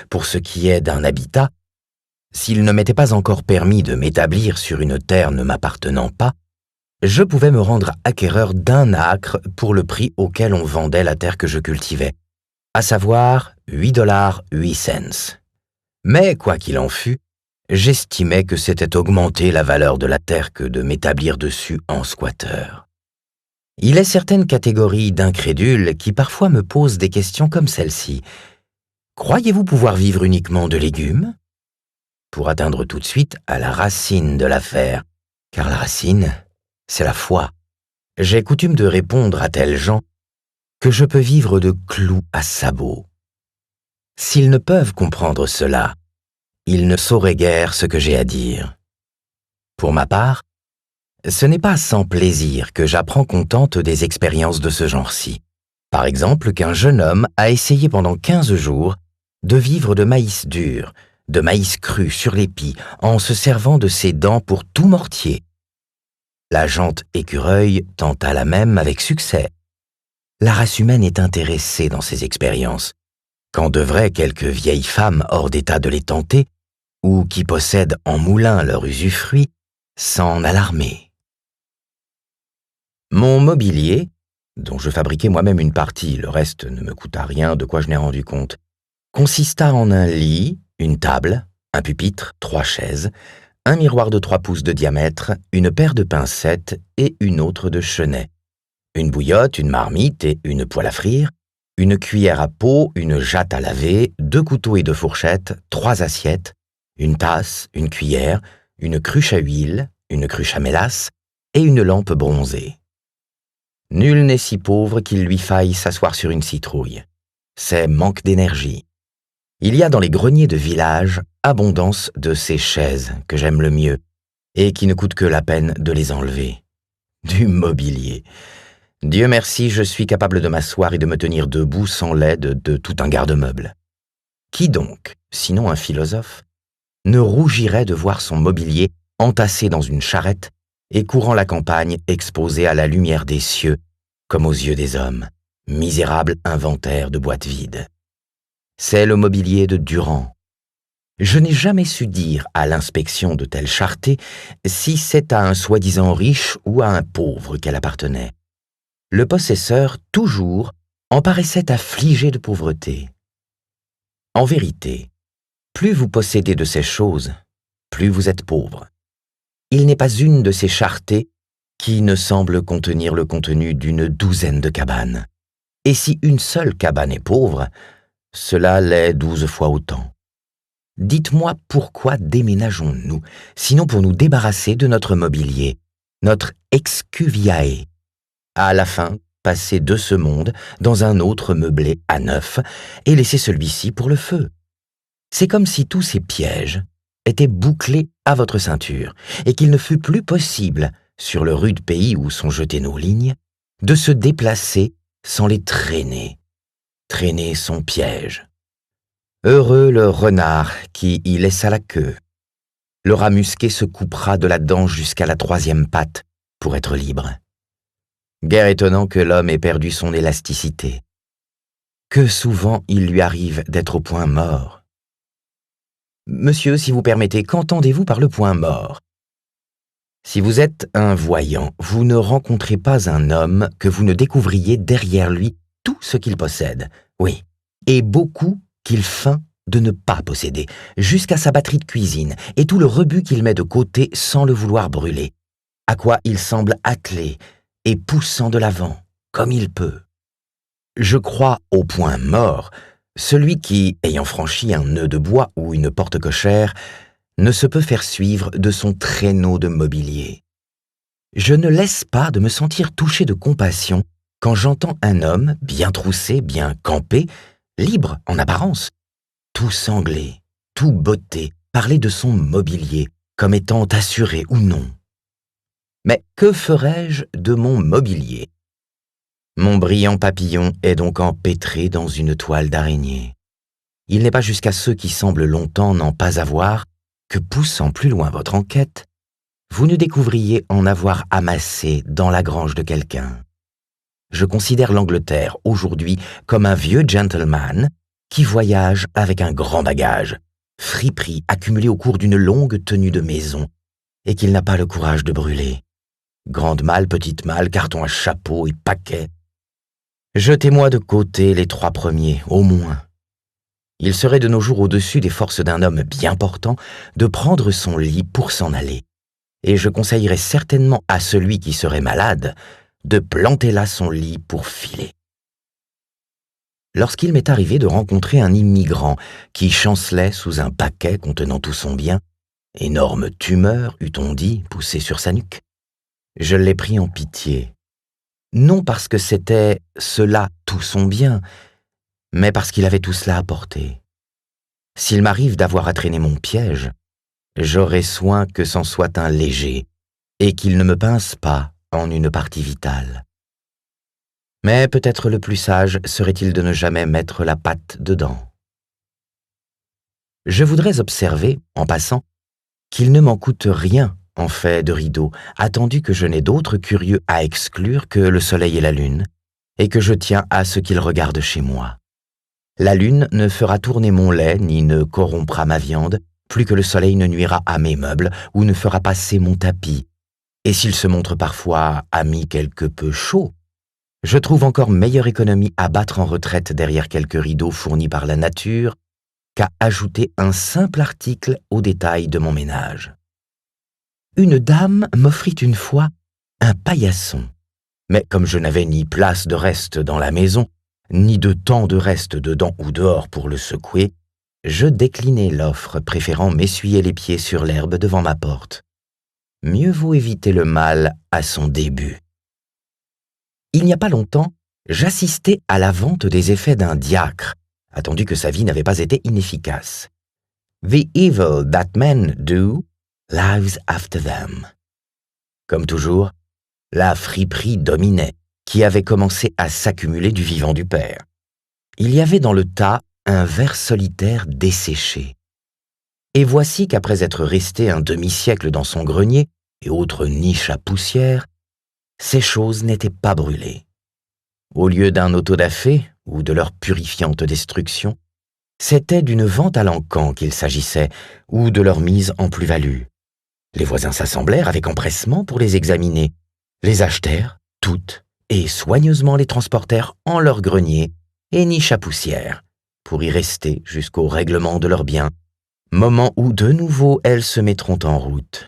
Pour ce qui est d'un habitat, s'il ne m'était pas encore permis de m'établir sur une terre ne m'appartenant pas, je pouvais me rendre acquéreur d'un acre pour le prix auquel on vendait la terre que je cultivais, à savoir 8 $, 8 cents. Mais, quoi qu'il en fût, j'estimais que c'était augmenter la valeur de la terre que de m'établir dessus en squatteur. Il est certaines catégories d'incrédules qui parfois me posent des questions comme celle-ci. Croyez-vous pouvoir vivre uniquement de légumes ? Pour atteindre tout de suite à la racine de l'affaire, car la racine, c'est la foi. J'ai coutume de répondre à tels gens que je peux vivre de clous à sabots. S'ils ne peuvent comprendre cela, ils ne sauraient guère ce que j'ai à dire. Pour ma part, ce n'est pas sans plaisir que j'apprends qu'on tente des expériences de ce genre-ci. Par exemple, qu'un jeune homme a essayé pendant 15 jours de vivre de maïs dur, de maïs cru sur l'épi, en se servant de ses dents pour tout mortier. La gent écureuil tenta la même avec succès. La race humaine est intéressée dans ces expériences, quand devraient quelques vieilles femmes hors d'état de les tenter, ou qui possèdent en moulin leur usufruit, s'en alarmer. Mon mobilier, dont je fabriquais moi-même une partie, le reste ne me coûta rien de quoi je n'ai rendu compte, consista en un lit, une table, un pupitre, 3 chaises, un miroir de 3 pouces de diamètre, une paire de pincettes et une autre de chenets, une bouillotte, une marmite et une poêle à frire, une cuillère à peau, une jatte à laver, 2 couteaux et 2 fourchettes, 3 assiettes, une tasse, une cuillère, une cruche à huile, une cruche à mélasse et une lampe bronzée. Nul n'est si pauvre qu'il lui faille s'asseoir sur une citrouille. C'est manque d'énergie. Il y a dans les greniers de village abondance de ces chaises que j'aime le mieux et qui ne coûtent que la peine de les enlever. Du mobilier. Dieu merci, je suis capable de m'asseoir et de me tenir debout sans l'aide de tout un garde-meuble. Qui donc, sinon un philosophe, ne rougirait de voir son mobilier entassé dans une charrette et courant la campagne exposé à la lumière des cieux, comme aux yeux des hommes, misérable inventaire de boîtes vides. C'est le mobilier de Durand. Je n'ai jamais su dire à l'inspection de telle charretée si c'est à un soi-disant riche ou à un pauvre qu'elle appartenait. Le possesseur, toujours, en paraissait affligé de pauvreté. En vérité, plus vous possédez de ces choses, plus vous êtes pauvre. Il n'est pas une de ces charretées qui ne semble contenir le contenu d'une 12aine de cabanes. Et si une seule cabane est pauvre, cela l'est 12 fois autant. Dites-moi pourquoi déménageons-nous, sinon pour nous débarrasser de notre mobilier, notre excuviae. À la fin, passer de ce monde dans un autre meublé à neuf et laisser celui-ci pour le feu. C'est comme si tous ces pièges étaient bouclés à votre ceinture et qu'il ne fût plus possible, sur le rude pays où sont jetées nos lignes, de se déplacer sans les traîner. Traîner son piège. Heureux le renard qui y laissa la queue. Le rat musqué se coupera de la dent jusqu'à la 3e patte pour être libre. Guère étonnant que l'homme ait perdu son élasticité. Que souvent il lui arrive d'être au point mort. Monsieur, si vous permettez, qu'entendez-vous par le point mort? Si vous êtes un voyant, vous ne rencontrez pas un homme que vous ne découvriez derrière lui tout ce qu'il possède, oui, et beaucoup qu'il feint de ne pas posséder, jusqu'à sa batterie de cuisine et tout le rebut qu'il met de côté sans le vouloir brûler, à quoi il semble attelé et poussant de l'avant, comme il peut. Je crois au point mort, celui qui, ayant franchi un nœud de bois ou une porte cochère, ne se peut faire suivre de son traîneau de mobilier. Je ne laisse pas de me sentir touché de compassion quand j'entends un homme bien troussé, bien campé, libre en apparence, tout sanglé, tout botté, parler de son mobilier comme étant assuré ou non. Mais que ferais-je de mon mobilier? Mon brillant papillon est donc empêtré dans une toile d'araignée. Il n'est pas jusqu'à ceux qui semblent longtemps n'en pas avoir que, poussant plus loin votre enquête, vous ne découvriez en avoir amassé dans la grange de quelqu'un. Je considère l'Angleterre aujourd'hui comme un vieux gentleman qui voyage avec un grand bagage, friperie accumulée au cours d'une longue tenue de maison, et qu'il n'a pas le courage de brûler. Grande malle, petite malle, carton à chapeau et paquet. Jetez-moi de côté les 3 premiers, au moins. Il serait de nos jours au-dessus des forces d'un homme bien portant de prendre son lit pour s'en aller. Et je conseillerais certainement à celui qui serait malade de planter là son lit pour filer. Lorsqu'il m'est arrivé de rencontrer un immigrant qui chancelait sous un paquet contenant tout son bien, énorme tumeur, eût-on dit, poussée sur sa nuque, je l'ai pris en pitié. Non parce que c'était cela tout son bien, mais parce qu'il avait tout cela à porter. S'il m'arrive d'avoir à traîner mon piège, j'aurai soin que c'en soit un léger et qu'il ne me pince pas en une partie vitale. Mais peut-être le plus sage serait-il de ne jamais mettre la patte dedans. Je voudrais observer, en passant, qu'il ne m'en coûte rien en fait de rideau, attendu que je n'ai d'autres curieux à exclure que le soleil et la lune, et que je tiens à ce qu'ils regardent chez moi. La lune ne fera tourner mon lait ni ne corrompra ma viande, plus que le soleil ne nuira à mes meubles ou ne fera passer mon tapis. Et s'il se montre parfois ami quelque peu chaud, je trouve encore meilleure économie à battre en retraite derrière quelques rideaux fournis par la nature qu'à ajouter un simple article aux détails de mon ménage. Une dame m'offrit une fois un paillasson, mais comme je n'avais ni place de reste dans la maison, ni de temps de reste dedans ou dehors pour le secouer, je déclinai l'offre, préférant m'essuyer les pieds sur l'herbe devant ma porte. Mieux vaut éviter le mal à son début. Il n'y a pas longtemps, j'assistais à la vente des effets d'un diacre, attendu que sa vie n'avait pas été inefficace. The evil that men do lives after them. Comme toujours, la friperie dominait, qui avait commencé à s'accumuler du vivant du père. Il y avait dans le tas un ver solitaire desséché. Et voici qu'après être resté un demi-siècle dans son grenier et autres niches à poussière, ces choses n'étaient pas brûlées. Au lieu d'un autodafé ou de leur purifiante destruction, c'était d'une vente à l'encan qu'il s'agissait ou de leur mise en plus-value. Les voisins s'assemblèrent avec empressement pour les examiner, les achetèrent toutes et soigneusement les transportèrent en leur grenier et niche à poussière, pour y rester jusqu'au règlement de leurs biens, moment où de nouveau elles se mettront en route.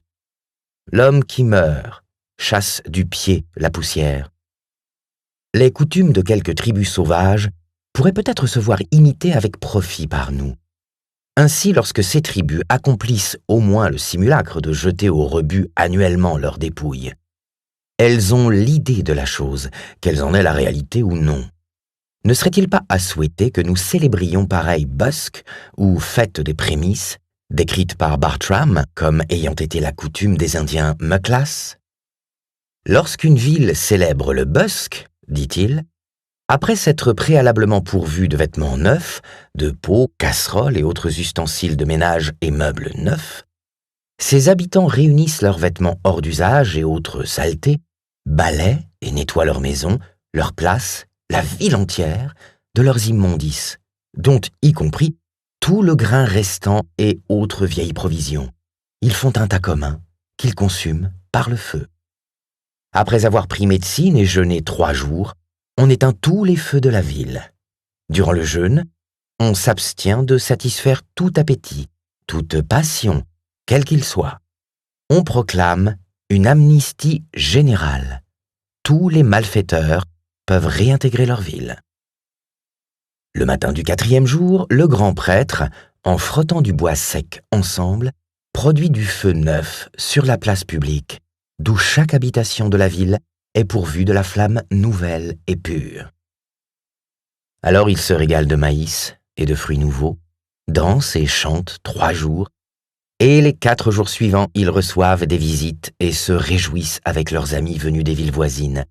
L'homme qui meurt chasse du pied la poussière. Les coutumes de quelques tribus sauvages pourraient peut-être se voir imitées avec profit par nous. Ainsi, lorsque ces tribus accomplissent au moins le simulacre de jeter au rebut annuellement leurs dépouilles, elles ont l'idée de la chose, qu'elles en aient la réalité ou non. Ne serait-il pas à souhaiter que nous célébrions pareille Busk ou fête des prémices, décrite par Bartram comme ayant été la coutume des Indiens Mucklass? Lorsqu'une ville célèbre le busk, dit-il, après s'être préalablement pourvue de vêtements neufs, de pots, casseroles et autres ustensiles de ménage et meubles neufs, ses habitants réunissent leurs vêtements hors d'usage et autres saletés, balaient et nettoient leur maison, leur place, la ville entière, de leurs immondices, dont y compris tout le grain restant et autres vieilles provisions. Ils font un tas commun qu'ils consument par le feu. Après avoir pris médecine et jeûné 3 jours, on éteint tous les feux de la ville. Durant le jeûne, on s'abstient de satisfaire tout appétit, toute passion, quel qu'il soit. On proclame une amnistie générale. Tous les malfaiteurs peuvent réintégrer leur ville. Le matin du 4e jour, le grand prêtre, en frottant du bois sec ensemble, produit du feu neuf sur la place publique, d'où chaque habitation de la ville est pourvue de la flamme nouvelle et pure. Alors il se régale de maïs et de fruits nouveaux, danse et chante 3 jours, et les 4 jours suivants, ils reçoivent des visites et se réjouissent avec leurs amis venus des villes voisines,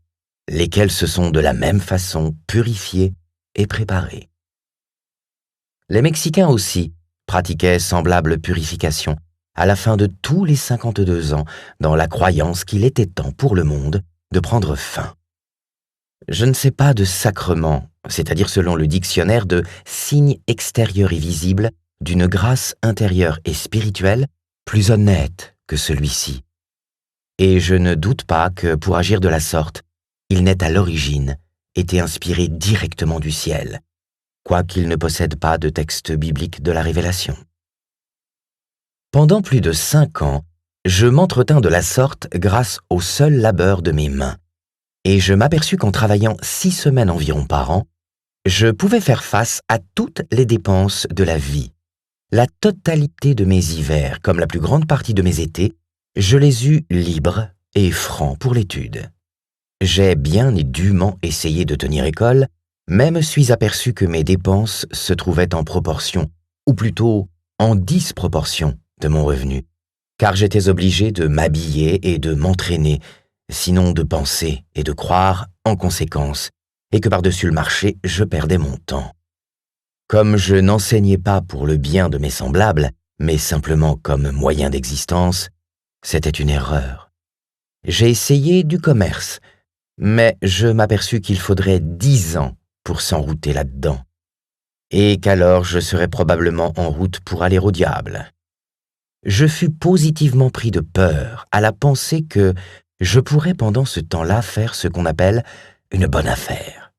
lesquels se sont de la même façon purifiés et préparés. Les Mexicains aussi pratiquaient semblable purification à la fin de tous les 52 ans, dans la croyance qu'il était temps pour le monde de prendre fin. Je ne sais pas de sacrement, c'est-à-dire selon le dictionnaire de signes extérieurs et visibles d'une grâce intérieure et spirituelle plus honnête que celui-ci. Et je ne doute pas que pour agir de la sorte, il n'ait à l'origine été inspiré directement du ciel, quoiqu'il ne possède pas de texte biblique de la Révélation. Pendant plus de 5 ans, je m'entretins de la sorte grâce au seul labeur de mes mains, et je m'aperçus qu'en travaillant 6 semaines environ par an, je pouvais faire face à toutes les dépenses de la vie. La totalité de mes hivers, comme la plus grande partie de mes étés, je les eus libres et francs pour l'étude. J'ai bien et dûment essayé de tenir école, mais me suis aperçu que mes dépenses se trouvaient en proportion, ou plutôt en disproportion de mon revenu, car j'étais obligé de m'habiller et de m'entraîner, sinon de penser et de croire en conséquence, et que par-dessus le marché, je perdais mon temps. Comme je n'enseignais pas pour le bien de mes semblables, mais simplement comme moyen d'existence, c'était une erreur. J'ai essayé du commerce, mais je m'aperçus qu'il faudrait 10 ans pour s'enrouter là-dedans, et qu'alors je serais probablement en route pour aller au diable. Je fus positivement pris de peur à la pensée que je pourrais pendant ce temps-là faire ce qu'on appelle une bonne affaire.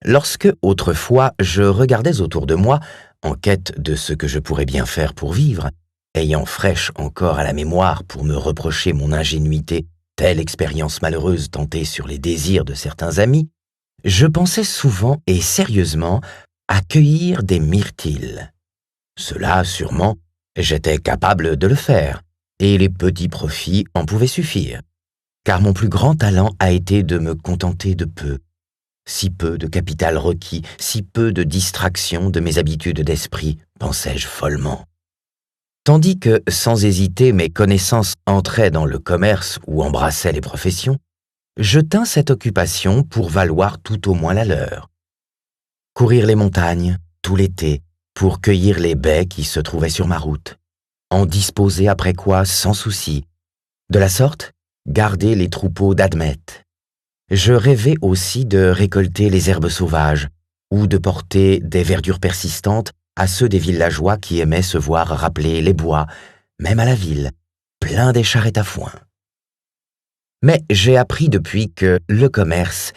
Lorsque, autrefois, je regardais autour de moi, en quête de ce que je pourrais bien faire pour vivre, ayant fraîche encore à la mémoire pour me reprocher mon ingénuité, telle expérience malheureuse tentée sur les désirs de certains amis, je pensais souvent et sérieusement à cueillir des myrtilles. Cela, sûrement, j'étais capable de le faire, et les petits profits en pouvaient suffire, car mon plus grand talent a été de me contenter de peu. Si peu de capital requis, si peu de distraction de mes habitudes d'esprit, pensais-je follement. Tandis que, sans hésiter, mes connaissances entraient dans le commerce ou embrassaient les professions, je tins cette occupation pour valoir tout au moins la leur. Courir les montagnes, tout l'été, pour cueillir les baies qui se trouvaient sur ma route, en disposer après quoi sans souci. De la sorte, garder les troupeaux d'admets. Je rêvais aussi de récolter les herbes sauvages ou de porter des verdures persistantes à ceux des villageois qui aimaient se voir rappeler les bois, même à la ville, plein des charrettes à foin. Mais j'ai appris depuis que le commerce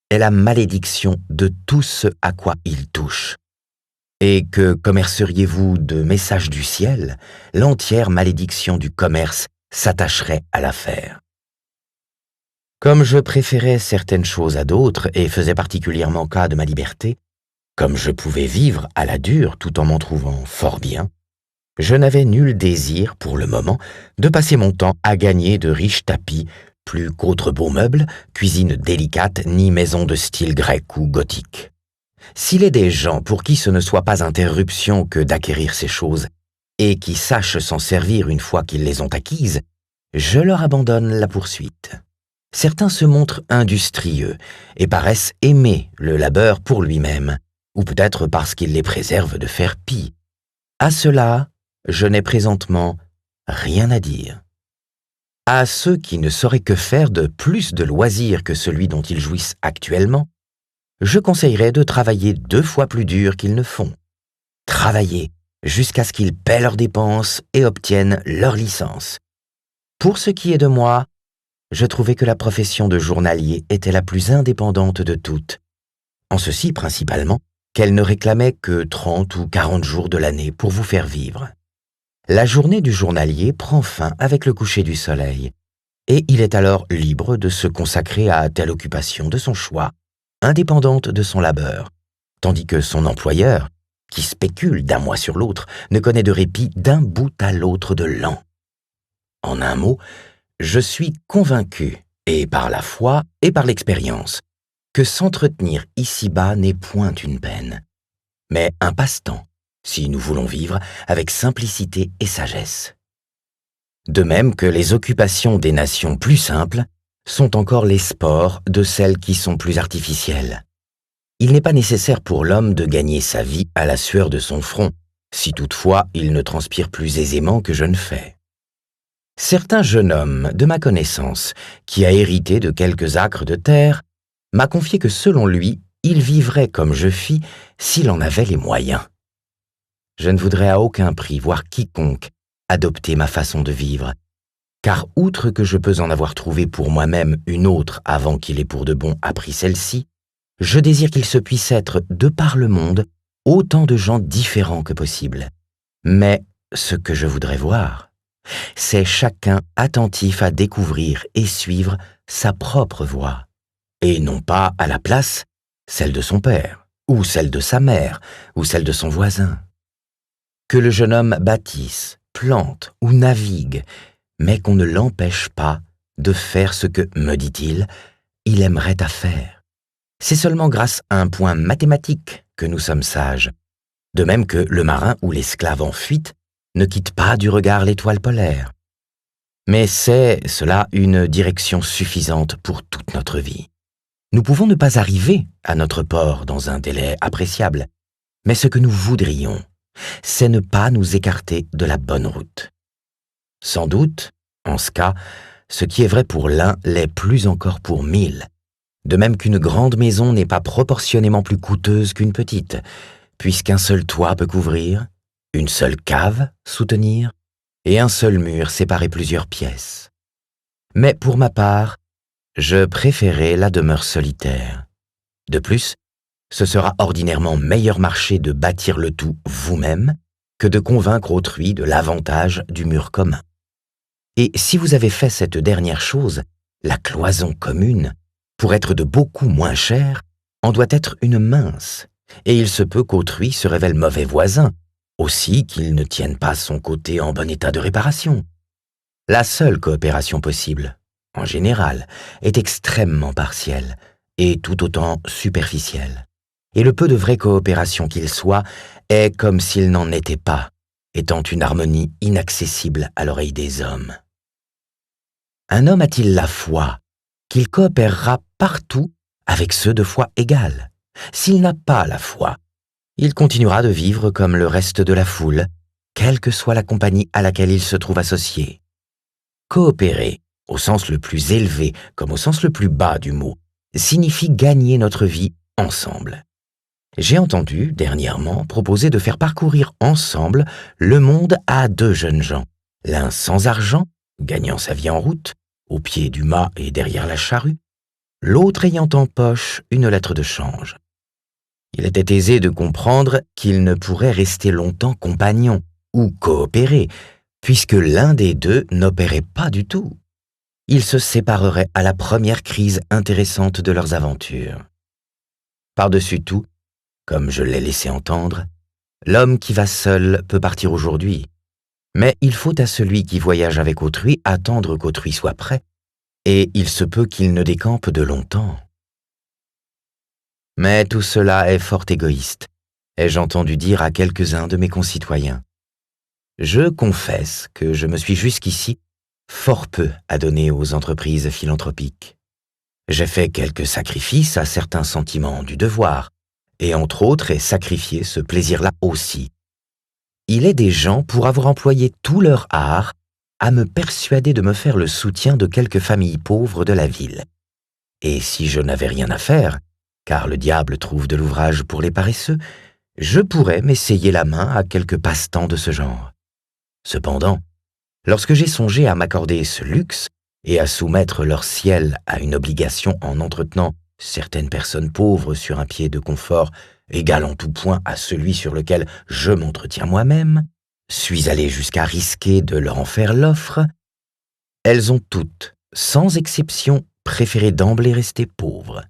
est la malédiction de tout ce à quoi il touche, et que commerceriez-vous de messages du ciel, l'entière malédiction du commerce s'attacherait à l'affaire. Comme je préférais certaines choses à d'autres et faisais particulièrement cas de ma liberté, comme je pouvais vivre à la dure tout en m'en trouvant fort bien, je n'avais nul désir, pour le moment, de passer mon temps à gagner de riches tapis, plus qu'autres beaux meubles, cuisine délicate, ni maison de style grec ou gothique. S'il est des gens pour qui ce ne soit pas interruption que d'acquérir ces choses, et qui sachent s'en servir une fois qu'ils les ont acquises, je leur abandonne la poursuite. Certains se montrent industrieux et paraissent aimer le labeur pour lui-même, ou peut-être parce qu'il les préserve de faire pis. À cela, je n'ai présentement rien à dire. À ceux qui ne sauraient que faire de plus de loisirs que celui dont ils jouissent actuellement, je conseillerais de travailler 2 fois plus dur qu'ils ne font. Travailler jusqu'à ce qu'ils paient leurs dépenses et obtiennent leur licence. Pour ce qui est de moi, je trouvais que la profession de journalier était la plus indépendante de toutes, en ceci principalement qu'elle ne réclamait que 30 ou 40 jours de l'année pour vous faire vivre. La journée du journalier prend fin avec le coucher du soleil, et il est alors libre de se consacrer à telle occupation de son choix, indépendante de son labeur, tandis que son employeur, qui spécule d'un mois sur l'autre, ne connaît de répit d'un bout à l'autre de l'an. En un mot, je suis convaincu, et par la foi et par l'expérience, que s'entretenir ici-bas n'est point une peine, mais un passe-temps, si nous voulons vivre avec simplicité et sagesse. De même que les occupations des nations plus simples sont encore les sports de celles qui sont plus artificielles. Il n'est pas nécessaire pour l'homme de gagner sa vie à la sueur de son front, si toutefois il ne transpire plus aisément que je ne fais. Certain jeune homme de ma connaissance, qui a hérité de quelques acres de terre, m'a confié que selon lui, il vivrait comme je fis s'il en avait les moyens. Je ne voudrais à aucun prix voir quiconque adopter ma façon de vivre, car outre que je peux en avoir trouvé pour moi-même une autre avant qu'il ait pour de bon appris celle-ci, je désire qu'il se puisse être, de par le monde, autant de gens différents que possible. Mais ce que je voudrais voir, c'est chacun attentif à découvrir et suivre sa propre voie, et non pas à la place celle de son père, ou celle de sa mère, ou celle de son voisin. Que le jeune homme bâtisse, plante ou navigue, mais qu'on ne l'empêche pas de faire ce que, me dit-il, il aimerait à faire. C'est seulement grâce à un point mathématique que nous sommes sages, de même que le marin ou l'esclave en fuite ne quitte pas du regard l'étoile polaire. Mais c'est, cela, une direction suffisante pour toute notre vie. Nous pouvons ne pas arriver à notre port dans un délai appréciable, mais ce que nous voudrions, c'est ne pas nous écarter de la bonne route. Sans doute, en ce cas, ce qui est vrai pour l'un l'est plus encore pour 1000, de même qu'une grande maison n'est pas proportionnellement plus coûteuse qu'une petite, puisqu'un seul toit peut couvrir, une seule cave soutenir, et un seul mur séparer plusieurs pièces. Mais pour ma part, je préférais la demeure solitaire. De plus, ce sera ordinairement meilleur marché de bâtir le tout vous-même que de convaincre autrui de l'avantage du mur commun. Et si vous avez fait cette dernière chose, la cloison commune, pour être de beaucoup moins cher, en doit être une mince, et il se peut qu'autrui se révèle mauvais voisin, aussi qu'il ne tienne pas son côté en bon état de réparation. La seule coopération possible, en général, est extrêmement partielle et tout autant superficielle. Et le peu de vraie coopération qu'il soit est comme s'il n'en était pas, étant une harmonie inaccessible à l'oreille des hommes. Un homme a-t-il la foi qu'il coopérera partout avec ceux de foi égale? S'il n'a pas la foi, il continuera de vivre comme le reste de la foule, quelle que soit la compagnie à laquelle il se trouve associé. Coopérer, au sens le plus élevé comme au sens le plus bas du mot, signifie gagner notre vie ensemble. J'ai entendu, dernièrement, proposer de faire parcourir ensemble le monde à 2 jeunes gens, l'un sans argent, gagnant sa vie en route, au pied du mât et derrière la charrue, l'autre ayant en poche une lettre de change. Il était aisé de comprendre qu'ils ne pourraient rester longtemps compagnons ou coopérer, puisque l'un des deux n'opérait pas du tout. Ils se sépareraient à la première crise intéressante de leurs aventures. Par-dessus tout, comme je l'ai laissé entendre, l'homme qui va seul peut partir aujourd'hui, mais il faut à celui qui voyage avec autrui attendre qu'autrui soit prêt, et il se peut qu'il ne décampe de longtemps. Mais tout cela est fort égoïste, ai-je entendu dire à quelques-uns de mes concitoyens. Je confesse que je me suis jusqu'ici fort peu adonné aux entreprises philanthropiques. J'ai fait quelques sacrifices à certains sentiments du devoir, et entre autres ai sacrifié ce plaisir-là aussi. Il est des gens pour avoir employé tout leur art à me persuader de me faire le soutien de quelques familles pauvres de la ville. Et si je n'avais rien à faire, car le diable trouve de l'ouvrage pour les paresseux, je pourrais m'essayer la main à quelques passe-temps de ce genre. Cependant, lorsque j'ai songé à m'accorder ce luxe et à soumettre leur ciel à une obligation en entretenant certaines personnes pauvres sur un pied de confort égal en tout point à celui sur lequel je m'entretiens moi-même, suis allé jusqu'à risquer de leur en faire l'offre, elles ont toutes, sans exception, préféré d'emblée rester pauvres.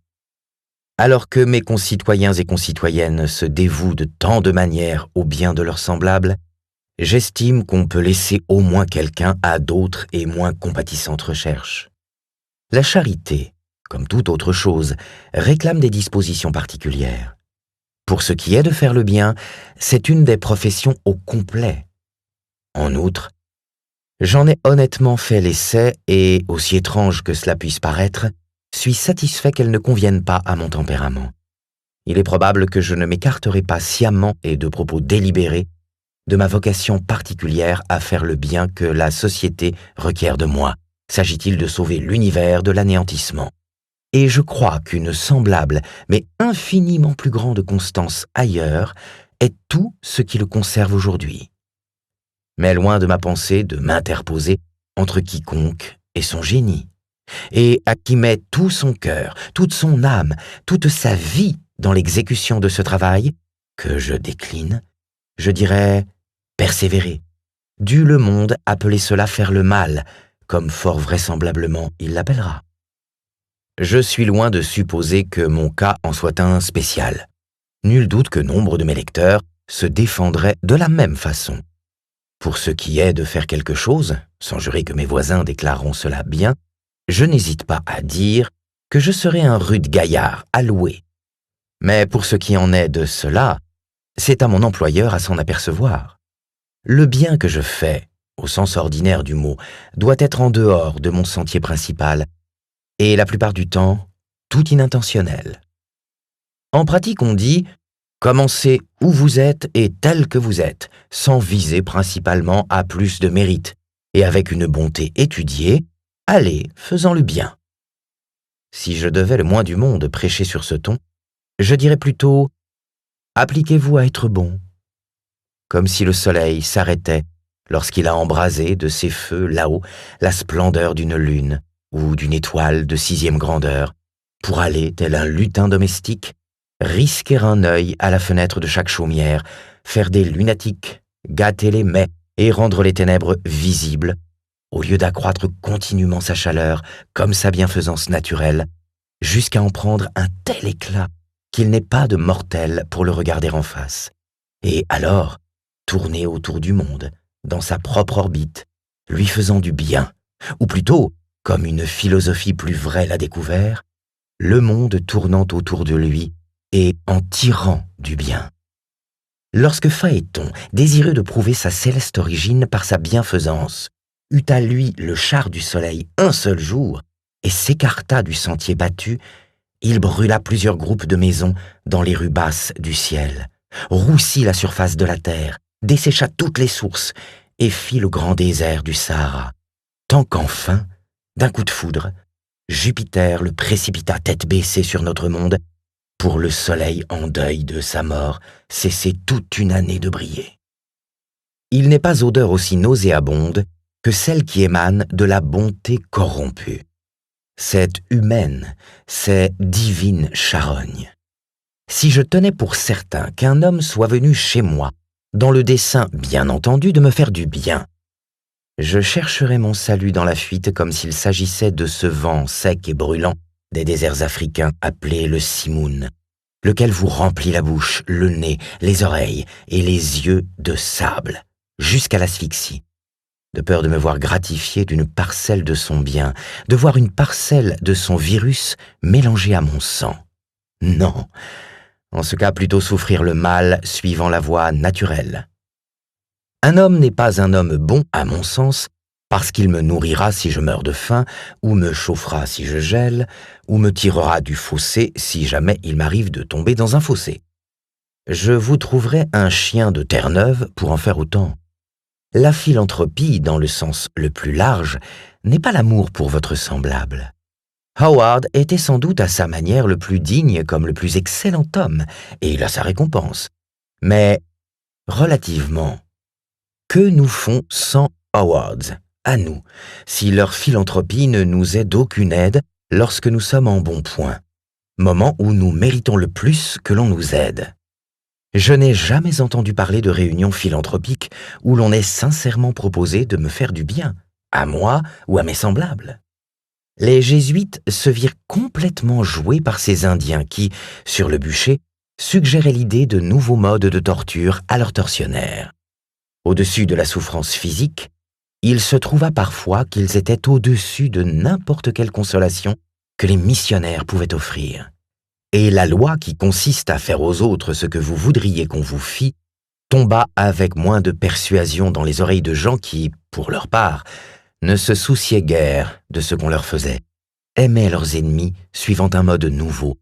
Alors que mes concitoyens et concitoyennes se dévouent de tant de manières au bien de leurs semblables, j'estime qu'on peut laisser au moins quelqu'un à d'autres et moins compatissantes recherches. La charité, comme toute autre chose, réclame des dispositions particulières. Pour ce qui est de faire le bien, c'est une des professions au complet. En outre, j'en ai honnêtement fait l'essai et, aussi étrange que cela puisse paraître, suis satisfait qu'elles ne conviennent pas à mon tempérament. Il est probable que je ne m'écarterai pas sciemment et de propos délibérés de ma vocation particulière à faire le bien que la société requiert de moi, s'agit-il de sauver l'univers de l'anéantissement. Et je crois qu'une semblable, mais infiniment plus grande constance ailleurs est tout ce qui le conserve aujourd'hui. Mais loin de ma pensée de m'interposer entre quiconque et son génie, et à qui met tout son cœur, toute son âme, toute sa vie dans l'exécution de ce travail, que je décline, je dirais persévérer. Dût le monde appeler cela faire le mal, comme fort vraisemblablement il l'appellera. Je suis loin de supposer que mon cas en soit un spécial. Nul doute que nombre de mes lecteurs se défendraient de la même façon. Pour ce qui est de faire quelque chose, sans jurer que mes voisins déclareront cela bien, je n'hésite pas à dire que je serai un rude gaillard à louer. Mais pour ce qui en est de cela, c'est à mon employeur à s'en apercevoir. Le bien que je fais, au sens ordinaire du mot, doit être en dehors de mon sentier principal, et la plupart du temps, tout inintentionnel. En pratique, on dit « commencez où vous êtes et tel que vous êtes, sans viser principalement à plus de mérite, et avec une bonté étudiée, allez, faisant le bien. » Si je devais le moins du monde prêcher sur ce ton, je dirais plutôt « appliquez-vous à être bon », comme si le soleil s'arrêtait lorsqu'il a embrasé de ses feux là-haut la splendeur d'une lune ou d'une étoile de 6e grandeur, pour aller, tel un lutin domestique, risquer un œil à la fenêtre de chaque chaumière, faire des lunatiques, gâter les mets et rendre les ténèbres visibles, au lieu d'accroître continuellement sa chaleur comme sa bienfaisance naturelle, jusqu'à en prendre un tel éclat qu'il n'est pas de mortel pour le regarder en face. Et alors, tourner autour du monde, dans sa propre orbite, lui faisant du bien, ou plutôt, comme une philosophie plus vraie l'a découvert, le monde tournant autour de lui et en tirant du bien. Lorsque Phaéton, désireux de prouver sa céleste origine par sa bienfaisance, eut à lui le char du soleil un seul jour et s'écarta du sentier battu, il brûla plusieurs groupes de maisons dans les rues basses du ciel, roussit la surface de la terre, dessécha toutes les sources et fit le grand désert du Sahara, tant qu'enfin, d'un coup de foudre, Jupiter le précipita tête baissée sur notre monde, pour le soleil en deuil de sa mort cesser toute une année de briller. Il n'est pas odeur aussi nauséabonde que celle qui émane de la bonté corrompue. C'est humaine, c'est divine charogne. Si je tenais pour certain qu'un homme soit venu chez moi, dans le dessein, bien entendu, de me faire du bien, je chercherais mon salut dans la fuite comme s'il s'agissait de ce vent sec et brûlant des déserts africains appelé le simoun, lequel vous remplit la bouche, le nez, les oreilles et les yeux de sable, jusqu'à l'asphyxie, de peur de me voir gratifié d'une parcelle de son bien, de voir une parcelle de son virus mélangée à mon sang. Non, en ce cas plutôt souffrir le mal suivant la voie naturelle. Un homme n'est pas un homme bon, à mon sens, parce qu'il me nourrira si je meurs de faim, ou me chauffera si je gèle, ou me tirera du fossé si jamais il m'arrive de tomber dans un fossé. Je vous trouverai un chien de Terre-Neuve pour en faire autant. La philanthropie, dans le sens le plus large, n'est pas l'amour pour votre semblable. Howard était sans doute à sa manière le plus digne comme le plus excellent homme, et il a sa récompense. Mais, relativement, que nous font 100 Howards, à nous, si leur philanthropie ne nous est d'aucune aide lorsque nous sommes en bon point, moment où nous méritons le plus que l'on nous aide? Je n'ai jamais entendu parler de réunion philanthropique où l'on ait sincèrement proposé de me faire du bien, à moi ou à mes semblables. Les Jésuites se virent complètement joués par ces Indiens qui, sur le bûcher, suggéraient l'idée de nouveaux modes de torture à leurs tortionnaires. Au-dessus de la souffrance physique, il se trouva parfois qu'ils étaient au-dessus de n'importe quelle consolation que les missionnaires pouvaient offrir. Et la loi qui consiste à faire aux autres ce que vous voudriez qu'on vous fît tomba avec moins de persuasion dans les oreilles de gens qui, pour leur part, ne se souciaient guère de ce qu'on leur faisait, aimaient leurs ennemis suivant un mode nouveau,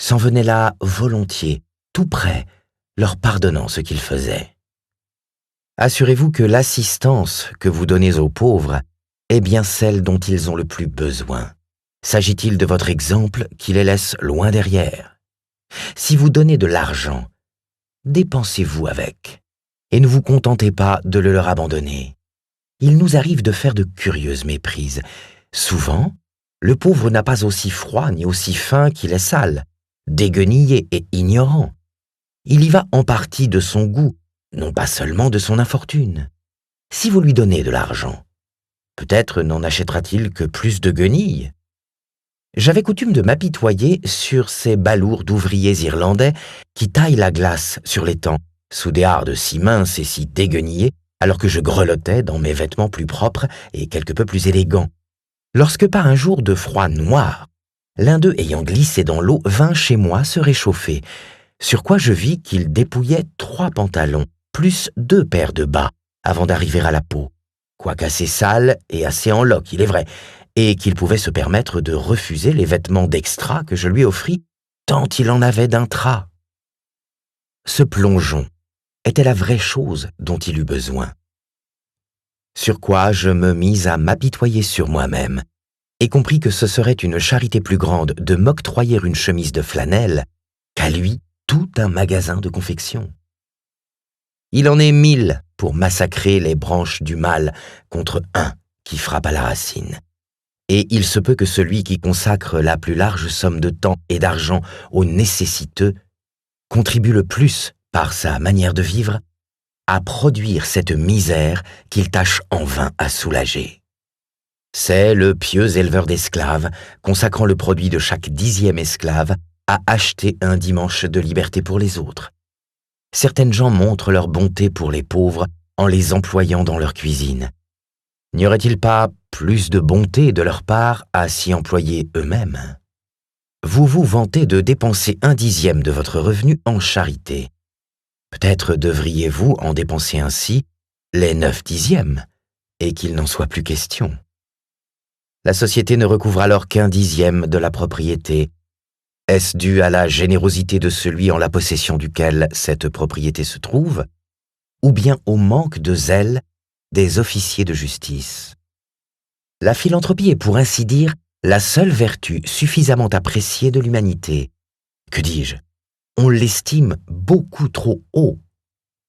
s'en venaient là volontiers, tout près, leur pardonnant ce qu'ils faisaient. Assurez-vous que l'assistance que vous donnez aux pauvres est bien celle dont ils ont le plus besoin. S'agit-il de votre exemple qui les laisse loin derrière? Si vous donnez de l'argent, dépensez-vous avec, et ne vous contentez pas de le leur abandonner. Il nous arrive de faire de curieuses méprises. Souvent, le pauvre n'a pas aussi froid ni aussi faim qu'il est sale, déguenillé et ignorant. Il y va en partie de son goût, non pas seulement de son infortune. Si vous lui donnez de l'argent, peut-être n'en achètera-t-il que plus de guenilles. J'avais coutume de m'apitoyer sur ces balourds d'ouvriers irlandais qui taillent la glace sur l'étang, sous des hardes si minces et si déguenillées, alors que je grelottais dans mes vêtements plus propres et quelque peu plus élégants. Lorsque par un jour de froid noir, l'un d'eux ayant glissé dans l'eau vint chez moi se réchauffer, sur quoi je vis qu'il dépouillait 3 pantalons, plus 2 paires de bas, avant d'arriver à la peau, quoique assez sale et assez en loques, il est vrai, et qu'il pouvait se permettre de refuser les vêtements d'extra que je lui offris, tant il en avait d'un drap. Ce plongeon était la vraie chose dont il eut besoin. Sur quoi je me mis à m'apitoyer sur moi-même, et compris que ce serait une charité plus grande de m'octroyer une chemise de flanelle qu'à lui tout un magasin de confection. Il en est 1000 pour massacrer les branches du mal contre un qui frappe à la racine. Et il se peut que celui qui consacre la plus large somme de temps et d'argent aux nécessiteux contribue le plus, par sa manière de vivre, à produire cette misère qu'il tâche en vain à soulager. C'est le pieux éleveur d'esclaves, consacrant le produit de chaque 10e esclave à acheter un dimanche de liberté pour les autres. Certaines gens montrent leur bonté pour les pauvres en les employant dans leur cuisine. N'y aurait-il pas plus de bonté de leur part à s'y employer eux-mêmes? Vous vous vantez de dépenser 1/10 de votre revenu en charité. Peut-être devriez-vous en dépenser ainsi les 9/10, et qu'il n'en soit plus question. La société ne recouvre alors qu'1/10 de la propriété. Est-ce dû à la générosité de celui en la possession duquel cette propriété se trouve, ou bien au manque de zèle des officiers de justice? La philanthropie est pour ainsi dire la seule vertu suffisamment appréciée de l'humanité. Que dis-je? On l'estime beaucoup trop haut,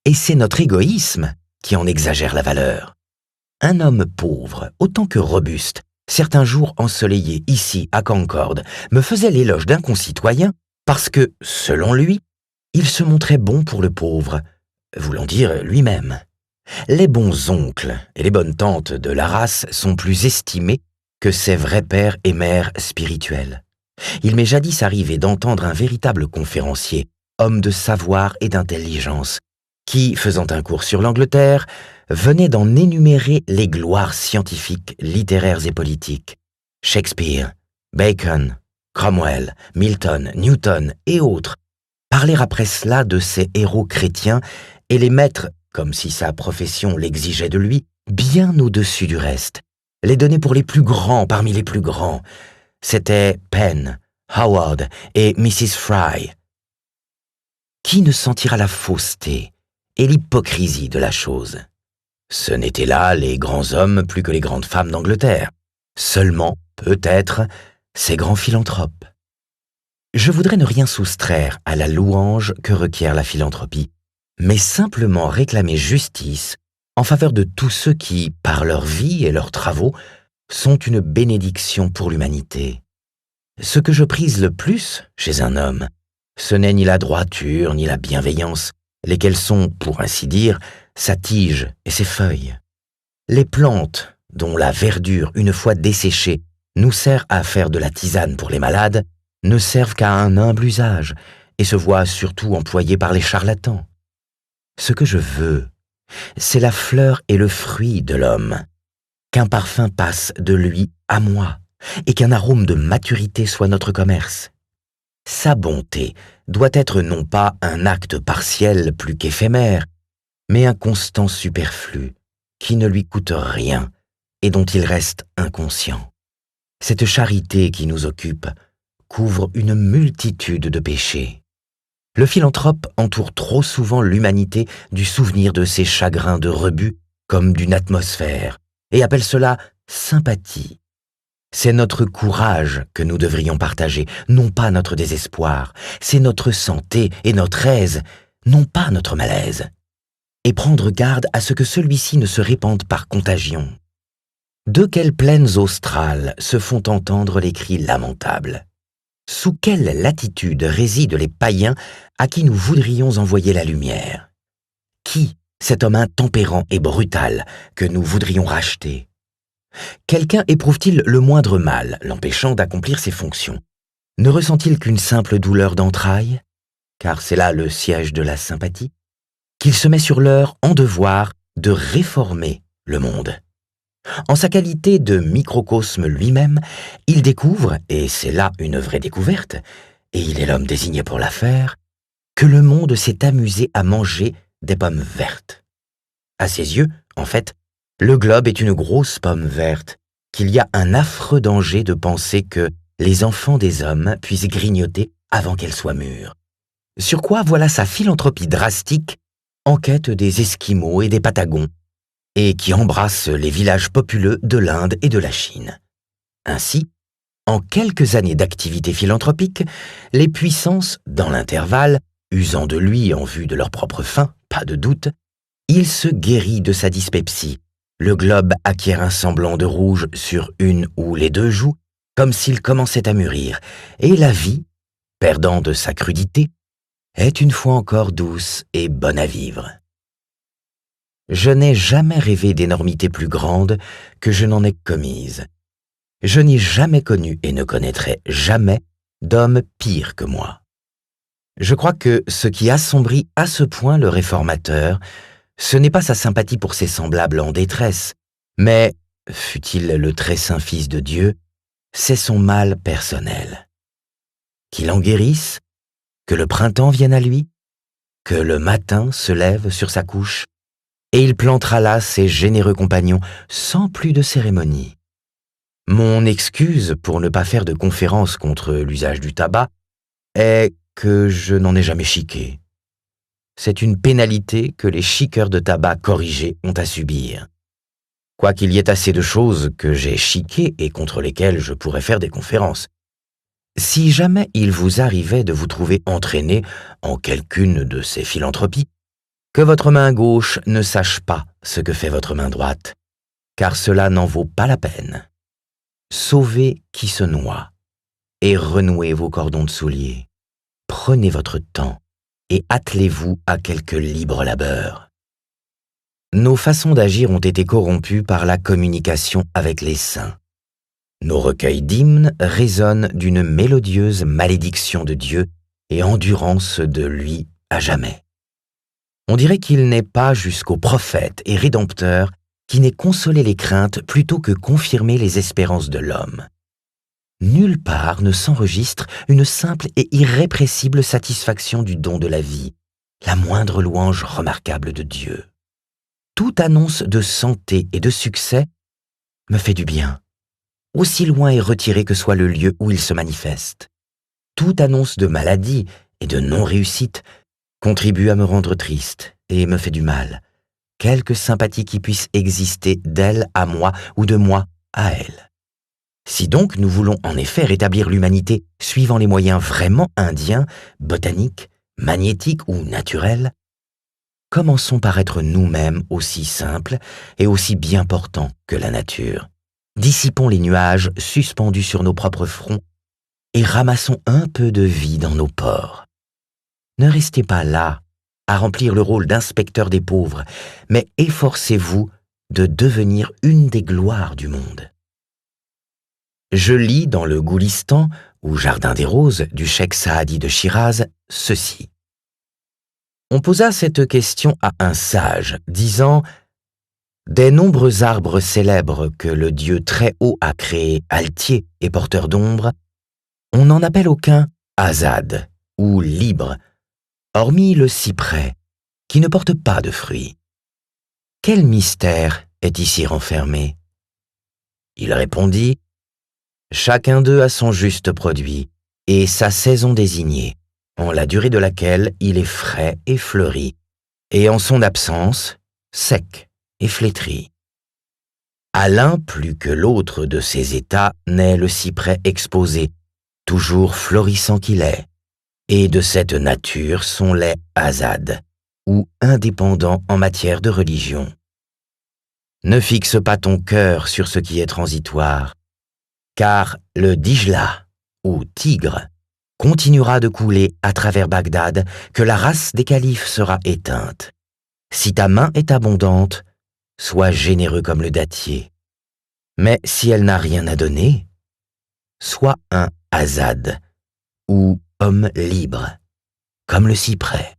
et c'est notre égoïsme qui en exagère la valeur. Un homme pauvre, autant que robuste, certains jours ensoleillés ici à Concord, me faisait l'éloge d'un concitoyen parce que, selon lui, il se montrait bon pour le pauvre, voulant dire lui-même. Les bons oncles et les bonnes tantes de la race sont plus estimés que ces vrais pères et mères spirituels. Il m'est jadis arrivé d'entendre un véritable conférencier, homme de savoir et d'intelligence, qui, faisant un cours sur l'Angleterre, venait d'en énumérer les gloires scientifiques, littéraires et politiques. Shakespeare, Bacon, Cromwell, Milton, Newton et autres, parler après cela de ces héros chrétiens et les mettre, comme si sa profession l'exigeait de lui, bien au-dessus du reste, les donner pour les plus grands parmi les plus grands. C'étaient Penn, Howard et Mrs. Fry. Qui ne sentira la fausseté et l'hypocrisie de la chose? Ce n'étaient là les grands hommes plus que les grandes femmes d'Angleterre, seulement, peut-être, ces grands philanthropes. Je voudrais ne rien soustraire à la louange que requiert la philanthropie, mais simplement réclamer justice en faveur de tous ceux qui, par leur vie et leurs travaux, sont une bénédiction pour l'humanité. Ce que je prise le plus chez un homme, ce n'est ni la droiture ni la bienveillance, lesquelles sont, pour ainsi dire, sa tige et ses feuilles. Les plantes, dont la verdure, une fois desséchée, nous sert à faire de la tisane pour les malades, ne servent qu'à un humble usage et se voient surtout employées par les charlatans. Ce que je veux, c'est la fleur et le fruit de l'homme, qu'un parfum passe de lui à moi et qu'un arôme de maturité soit notre commerce. Sa bonté doit être non pas un acte partiel plus qu'éphémère, mais un constant superflu qui ne lui coûte rien et dont il reste inconscient. Cette charité qui nous occupe couvre une multitude de péchés. Le philanthrope entoure trop souvent l'humanité du souvenir de ses chagrins de rebut comme d'une atmosphère et appelle cela sympathie. C'est notre courage que nous devrions partager, non pas notre désespoir. C'est notre santé et notre aise, non pas notre malaise. Et prendre garde à ce que celui-ci ne se répande par contagion. De quelles plaines australes se font entendre les cris lamentables? Sous quelle latitude résident les païens à qui nous voudrions envoyer la lumière? Qui, cet homme intempérant et brutal que nous voudrions racheter? Quelqu'un éprouve-t-il le moindre mal, l'empêchant d'accomplir ses fonctions? Ne ressent-il qu'une simple douleur d'entrailles? Car c'est là le siège de la sympathie, qu'il se met sur l'heure en devoir de réformer le monde. En sa qualité de microcosme lui-même, il découvre, et c'est là une vraie découverte, et il est l'homme désigné pour la faire, que le monde s'est amusé à manger des pommes vertes. À ses yeux, en fait, le globe est une grosse pomme verte, qu'il y a un affreux danger de penser que les enfants des hommes puissent grignoter avant qu'elle soit mûre. Sur quoi voilà sa philanthropie drastique en quête des Esquimaux et des Patagons, et qui embrasse les villages populeux de l'Inde et de la Chine. Ainsi, en quelques années d'activité philanthropique, les puissances, dans l'intervalle, usant de lui en vue de leur propre fin, pas de doute, il se guérit de sa dyspepsie. Le globe acquiert un semblant de rouge sur une ou les deux joues, comme s'il commençait à mûrir, et la vie, perdant de sa crudité, est une fois encore douce et bonne à vivre. Je n'ai jamais rêvé d'énormité plus grande que je n'en ai commise. Je n'ai jamais connu et ne connaîtrai jamais d'homme pire que moi. Je crois que ce qui assombrit à ce point le réformateur, ce n'est pas sa sympathie pour ses semblables en détresse, mais, fût-il le très saint Fils de Dieu, c'est son mal personnel. Qu'il en guérisse, que le printemps vienne à lui, que le matin se lève sur sa couche, et il plantera là ses généreux compagnons sans plus de cérémonie. Mon excuse pour ne pas faire de conférence contre l'usage du tabac est que je n'en ai jamais chiqué. C'est une pénalité que les chiqueurs de tabac corrigés ont à subir. Quoiqu'il y ait assez de choses que j'ai chiquées et contre lesquelles je pourrais faire des conférences. Si jamais il vous arrivait de vous trouver entraîné en quelqu'une de ces philanthropies, que votre main gauche ne sache pas ce que fait votre main droite, car cela n'en vaut pas la peine. Sauvez qui se noie et renouez vos cordons de souliers. Prenez votre temps et attelez-vous à quelque libre labeur. Nos façons d'agir ont été corrompues par la communication avec les saints. Nos recueils d'hymnes résonnent d'une mélodieuse malédiction de Dieu et endurance de lui à jamais. On dirait qu'il n'est pas jusqu'au prophète et rédempteur qui n'ait consolé les craintes plutôt que confirmé les espérances de l'homme. Nulle part ne s'enregistre une simple et irrépressible satisfaction du don de la vie, la moindre louange remarquable de Dieu. Toute annonce de santé et de succès me fait du bien, aussi loin et retiré que soit le lieu où il se manifeste. Toute annonce de maladie et de non-réussite contribue à me rendre triste et me fait du mal, quelque sympathie qui puisse exister d'elle à moi ou de moi à elle. Si donc nous voulons en effet rétablir l'humanité suivant les moyens vraiment indiens, botaniques, magnétiques ou naturels, commençons par être nous-mêmes aussi simples et aussi bien portants que la nature. Dissipons les nuages suspendus sur nos propres fronts et ramassons un peu de vie dans nos pores. Ne restez pas là à remplir le rôle d'inspecteur des pauvres, mais efforcez-vous de devenir une des gloires du monde. Je lis dans le Goulistan, ou Jardin des Roses, du cheikh Saadi de Shiraz, ceci. On posa cette question à un sage, disant « Des nombreux arbres célèbres que le Dieu très haut a créés, altiers et porteurs d'ombre, on n'en appelle aucun azad, ou libre, hormis le cyprès, qui ne porte pas de fruits. Quel mystère est ici renfermé ?» Il répondit « Chacun d'eux a son juste produit et sa saison désignée, en la durée de laquelle il est frais et fleuri, et en son absence, sec et flétri. À l'un plus que l'autre de ces états naît le cyprès exposé, toujours florissant qu'il est, et de cette nature sont les azad, ou indépendants en matière de religion. Ne fixe pas ton cœur sur ce qui est transitoire, car le Dijla, ou Tigre, continuera de couler à travers Bagdad que la race des califes sera éteinte. Si ta main est abondante, sois généreux comme le dattier. Mais si elle n'a rien à donner, sois un azad, ou homme libre, comme le cyprès.